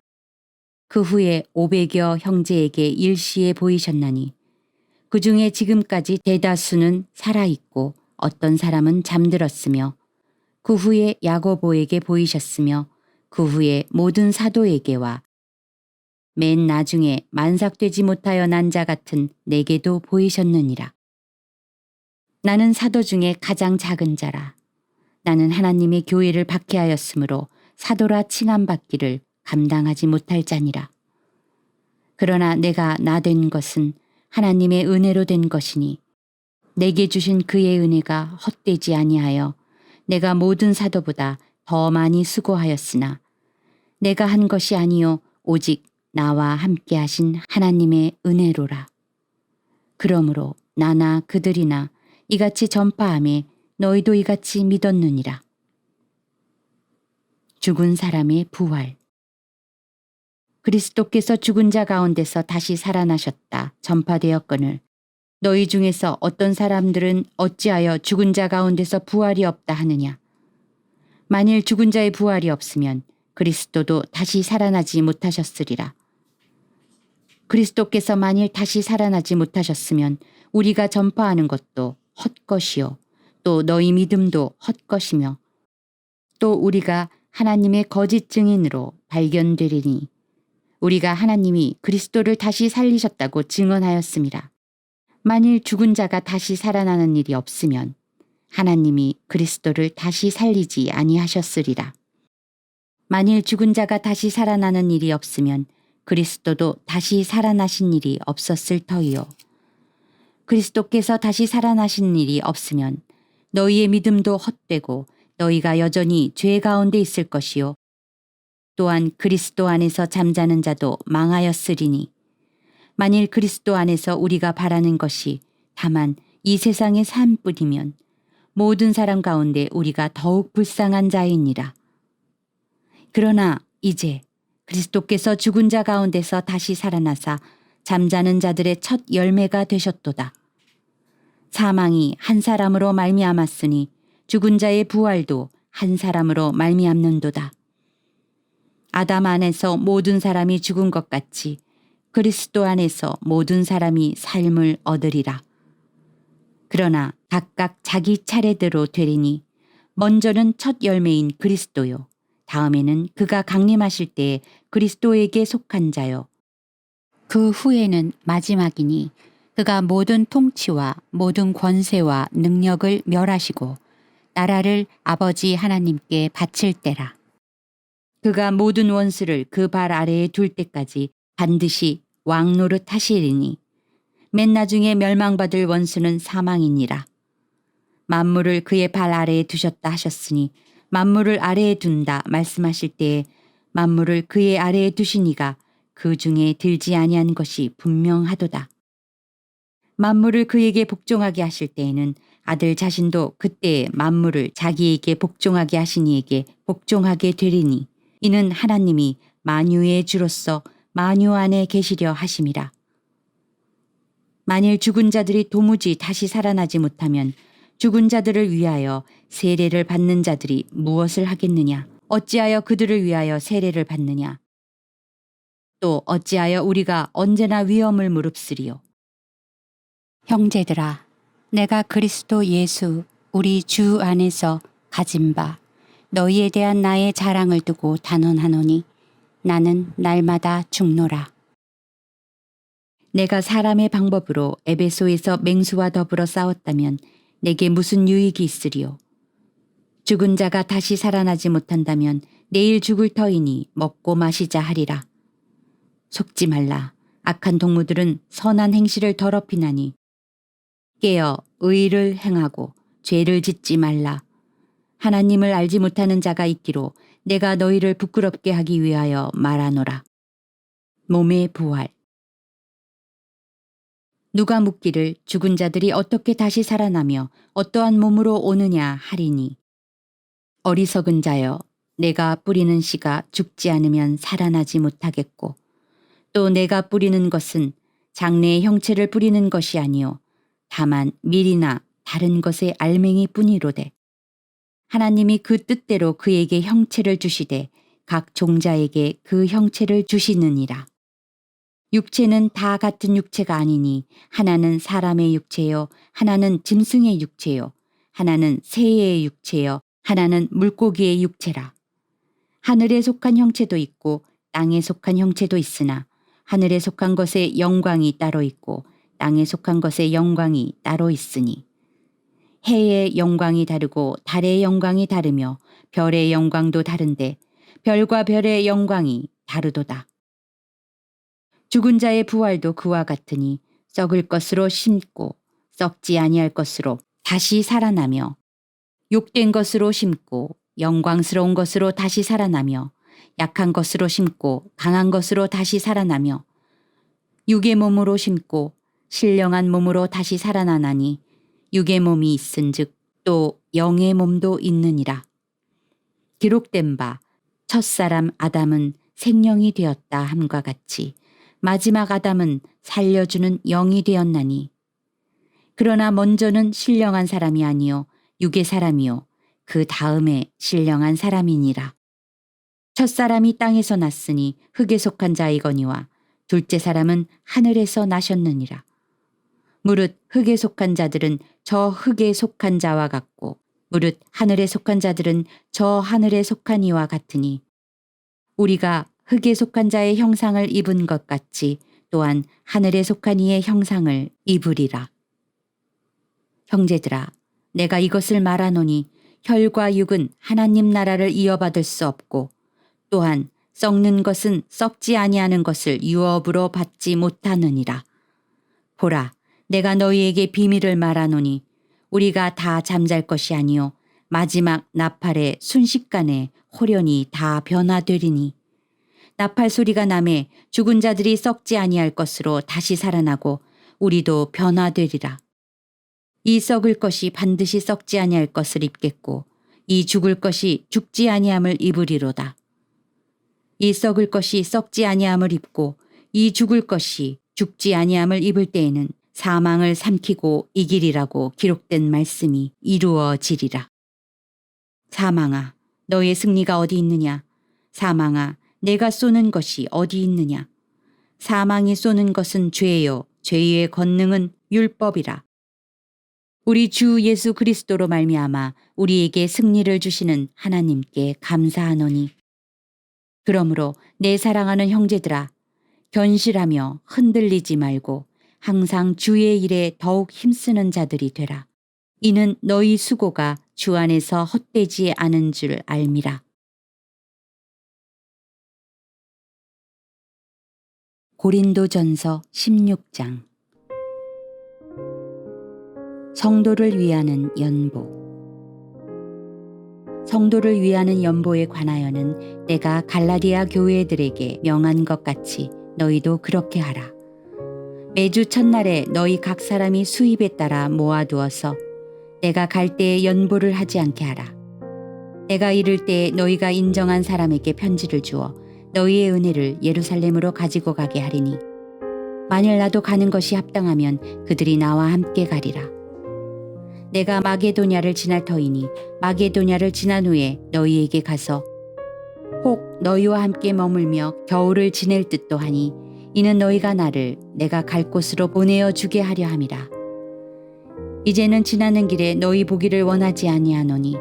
그 후에 500여 형제에게 일시에 보이셨나니 그 중에 지금까지 대다수는 살아있고 어떤 사람은 잠들었으며 그 후에 야고보에게 보이셨으며 그 후에 모든 사도에게와 맨 나중에 만삭되지 못하여 난 자 같은 내게도 보이셨느니라. 나는 사도 중에 가장 작은 자라. 나는 하나님의 교회를 박해하였으므로 사도라 칭함받기를 감당하지 못할 자니라. 그러나 내가 나 된 것은 하나님의 은혜로 된 것이니 내게 주신 그의 은혜가 헛되지 아니하여 내가 모든 사도보다 더 많이 수고하였으나 내가 한 것이 아니요 오직 나와 함께 하신 하나님의 은혜로라. 그러므로 나나 그들이나 이같이 전파하며 너희도 이같이 믿었느니라. 죽은 사람의 부활. 그리스도께서 죽은 자 가운데서 다시 살아나셨다 전파되었거늘 너희 중에서 어떤 사람들은 어찌하여 죽은 자 가운데서 부활이 없다 하느냐. 만일 죽은 자의 부활이 없으면 그리스도도 다시 살아나지 못하셨으리라. 그리스도께서 만일 다시 살아나지 못하셨으면 우리가 전파하는 것도 헛것이요 또 너희 믿음도 헛것이며 또 우리가 하나님의 거짓 증인으로 발견되리니 우리가 하나님이 그리스도를 다시 살리셨다고 증언하였습니다. 만일 죽은 자가 다시 살아나는 일이 없으면 하나님이 그리스도를 다시 살리지 아니하셨으리라. 만일 죽은 자가 다시 살아나는 일이 없으면 그리스도도 다시 살아나신 일이 없었을 터이요. 그리스도께서 다시 살아나신 일이 없으면 너희의 믿음도 헛되고 너희가 여전히 죄 가운데 있을 것이요. 또한 그리스도 안에서 잠자는 자도 망하였으리니 만일 그리스도 안에서 우리가 바라는 것이 다만 이 세상의 삶뿐이면 모든 사람 가운데 우리가 더욱 불쌍한 자이니라. 그러나 이제 그리스도께서 죽은 자 가운데서 다시 살아나사 잠자는 자들의 첫 열매가 되셨도다. 사망이 한 사람으로 말미암았으니 죽은 자의 부활도 한 사람으로 말미암는도다. 아담 안에서 모든 사람이 죽은 것 같이 그리스도 안에서 모든 사람이 삶을 얻으리라. 그러나 각각 자기 차례대로 되리니 먼저는 첫 열매인 그리스도요. 다음에는 그가 강림하실 때에 그리스도에게 속한 자요. 그 후에는 마지막이니 그가 모든 통치와 모든 권세와 능력을 멸하시고 나라를 아버지 하나님께 바칠 때라. 그가 모든 원수를 그 발 아래에 둘 때까지 반드시 왕노릇 하시리니 맨 나중에 멸망받을 원수는 사망이니라. 만물을 그의 발 아래에 두셨다 하셨으니 만물을 아래에 둔다 말씀하실 때에 만물을 그의 아래에 두신 이가 그 중에 들지 아니한 것이 분명하도다. 만물을 그에게 복종하게 하실 때에는 아들 자신도 그때에 만물을 자기에게 복종하게 하신 이에게 복종하게 되리니 이는 하나님이 만유의 주로서 만유 안에 계시려 하심이라. 만일 죽은 자들이 도무지 다시 살아나지 못하면 죽은 자들을 위하여 세례를 받는 자들이 무엇을 하겠느냐? 어찌하여 그들을 위하여 세례를 받느냐? 또 어찌하여 우리가 언제나 위험을 무릅쓰리요? 형제들아, 내가 그리스도 예수 우리 주 안에서 가진 바 너희에 대한 나의 자랑을 두고 단언하노니 나는 날마다 죽노라. 내가 사람의 방법으로 에베소에서 맹수와 더불어 싸웠다면 내게 무슨 유익이 있으리요? 죽은 자가 다시 살아나지 못한다면 내일 죽을 터이니 먹고 마시자 하리라. 속지 말라. 악한 동무들은 선한 행실을 더럽히나니 깨어 의를 행하고 죄를 짓지 말라. 하나님을 알지 못하는 자가 있기로 내가 너희를 부끄럽게 하기 위하여 말하노라. 몸의 부활. 누가 묻기를 죽은 자들이 어떻게 다시 살아나며 어떠한 몸으로 오느냐 하리니, 어리석은 자여, 내가 뿌리는 씨가 죽지 않으면 살아나지 못하겠고, 또 내가 뿌리는 것은 장래의 형체를 뿌리는 것이 아니요 다만 밀이나 다른 것의 알맹이 뿐이로되, 하나님이 그 뜻대로 그에게 형체를 주시되 각 종자에게 그 형체를 주시느니라. 육체는 다 같은 육체가 아니니 하나는 사람의 육체요, 하나는 짐승의 육체요, 하나는 새의 육체요, 하나는 물고기의 육체라. 하늘에 속한 형체도 있고 땅에 속한 형체도 있으나 하늘에 속한 것의 영광이 따로 있고 땅에 속한 것의 영광이 따로 있으니, 해의 영광이 다르고 달의 영광이 다르며 별의 영광도 다른데 별과 별의 영광이 다르도다. 죽은 자의 부활도 그와 같으니 썩을 것으로 심고 썩지 아니할 것으로 다시 살아나며, 욕된 것으로 심고 영광스러운 것으로 다시 살아나며, 약한 것으로 심고 강한 것으로 다시 살아나며, 육의 몸으로 심고 신령한 몸으로 다시 살아나나니, 육의 몸이 있은즉 또 영의 몸도 있느니라. 기록된 바 첫사람 아담은 생명이 되었다 함과 같이 마지막 아담은 살려주는 영이 되었나니, 그러나 먼저는 신령한 사람이 아니요 육의 사람이요 그 다음에 신령한 사람이니라. 첫사람이 땅에서 났으니 흙에 속한 자이거니와 둘째 사람은 하늘에서 나셨느니라. 무릇 흙에 속한 자들은 저 흙에 속한 자와 같고 무릇 하늘에 속한 자들은 저 하늘에 속한 이와 같으니, 우리가 흙에 속한 자의 형상을 입은 것 같이 또한 하늘에 속한 이의 형상을 입으리라. 형제들아, 내가 이것을 말하노니 혈과 육은 하나님 나라를 이어받을 수 없고, 또한 썩는 것은 썩지 아니하는 것을 유업으로 받지 못하느니라. 보라, 내가 너희에게 비밀을 말하노니 우리가 다 잠잘 것이 아니요 마지막 나팔의 순식간에 호련히 다 변화되리니, 나팔 소리가 나매 죽은 자들이 썩지 아니할 것으로 다시 살아나고 우리도 변화되리라. 이 썩을 것이 반드시 썩지 아니할 것을 입겠고 이 죽을 것이 죽지 아니함을 입으리로다. 이 썩을 것이 썩지 아니함을 입고 이 죽을 것이 죽지 아니함을 입을 때에는 사망을 삼키고 이기리라고 기록된 말씀이 이루어지리라. 사망아, 너의 승리가 어디 있느냐? 사망아, 내가 쏘는 것이 어디 있느냐? 사망이 쏘는 것은 죄요, 죄의 권능은 율법이라. 우리 주 예수 그리스도로 말미암아 우리에게 승리를 주시는 하나님께 감사하노니, 그러므로 내 사랑하는 형제들아, 견실하며 흔들리지 말고 항상 주의 일에 더욱 힘쓰는 자들이 되라. 이는 너희 수고가 주 안에서 헛되지 않은 줄 알미라. 고린도전서 16장. 성도를 위하는 연보. 성도를 위하는 연보에 관하여는 내가 갈라디아 교회들에게 명한 것 같이 너희도 그렇게 하라. 매주 첫날에 너희 각 사람이 수입에 따라 모아두어서 내가 갈 때에 연보를 하지 않게 하라. 내가 이를 때에 너희가 인정한 사람에게 편지를 주어 너희의 은혜를 예루살렘으로 가지고 가게 하리니, 만일 나도 가는 것이 합당하면 그들이 나와 함께 가리라. 내가 마게도냐를 지날 터이니 마게도냐를 지난 후에 너희에게 가서 혹 너희와 함께 머물며 겨울을 지낼 듯도 하니, 이는 너희가 나를 내가 갈 곳으로 보내어 주게 하려 함이라. 이제는 지나는 길에 너희 보기를 원하지 아니하노니,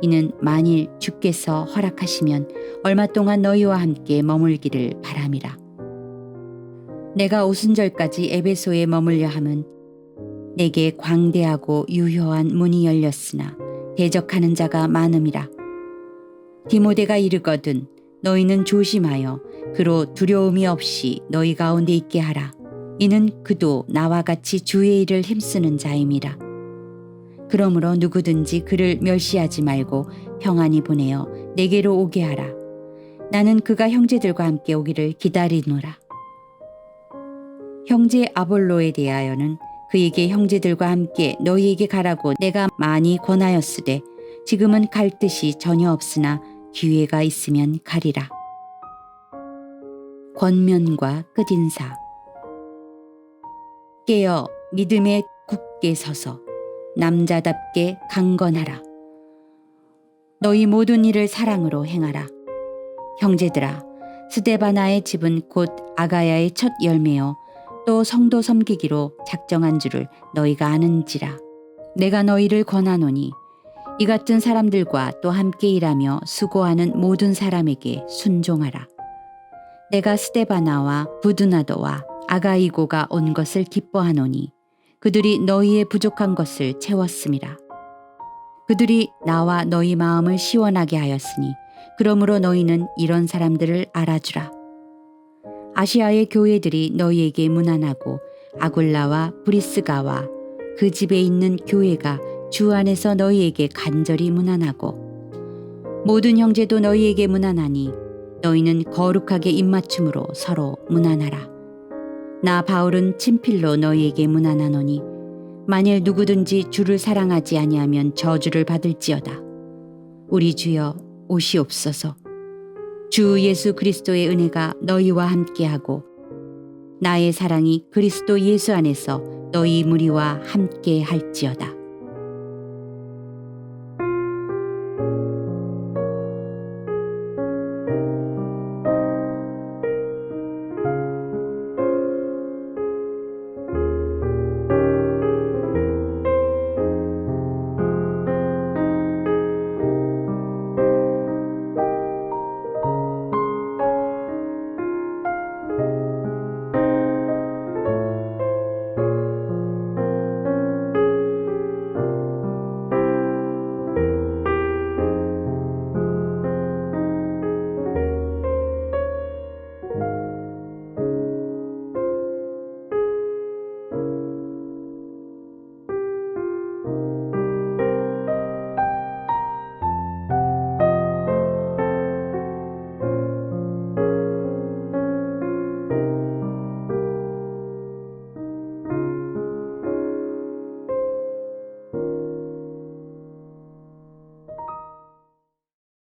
이는 만일 주께서 허락하시면 얼마 동안 너희와 함께 머물기를 바람이라. 내가 오순절까지 에베소에 머물려 함은 내게 광대하고 유효한 문이 열렸으나 대적하는 자가 많음이라. 디모데가 이르거든 너희는 조심하여 그로 두려움이 없이 너희 가운데 있게 하라. 이는 그도 나와 같이 주의 일을 힘쓰는 자임이라. 그러므로 누구든지 그를 멸시하지 말고 평안히 보내어 내게로 오게 하라. 나는 그가 형제들과 함께 오기를 기다리노라. 형제 아볼로에 대하여는 그에게 형제들과 함께 너희에게 가라고 내가 많이 권하였으되 지금은 갈 뜻이 전혀 없으나 기회가 있으면 가리라. 권면과 끝인사. 깨어 믿음에 굳게 서서 남자답게 강건하라. 너희 모든 일을 사랑으로 행하라. 형제들아, 스데바나의 집은 곧 아가야의 첫 열매요 또 성도 섬기기로 작정한 줄을 너희가 아는지라. 내가 너희를 권하노니 이 같은 사람들과 또 함께 일하며 수고하는 모든 사람에게 순종하라. 내가 스데바나와 부두나도와 아가이고가 온 것을 기뻐하노니 그들이 너희의 부족한 것을 채웠음이라. 그들이 나와 너희 마음을 시원하게 하였으니 그러므로 너희는 이런 사람들을 알아주라. 아시아의 교회들이 너희에게 문안하고 아굴라와 브리스가와 그 집에 있는 교회가 주 안에서 너희에게 간절히 문안하고 모든 형제도 너희에게 문안하니 너희는 거룩하게 입맞춤으로 서로 문안하라. 나 바울은 친필로 너희에게 문안하노니 만일 누구든지 주를 사랑하지 아니하면 저주를 받을지어다. 우리 주여 오시옵소서. 주 예수 그리스도의 은혜가 너희와 함께하고 나의 사랑이 그리스도 예수 안에서 너희 무리와 함께 할지어다.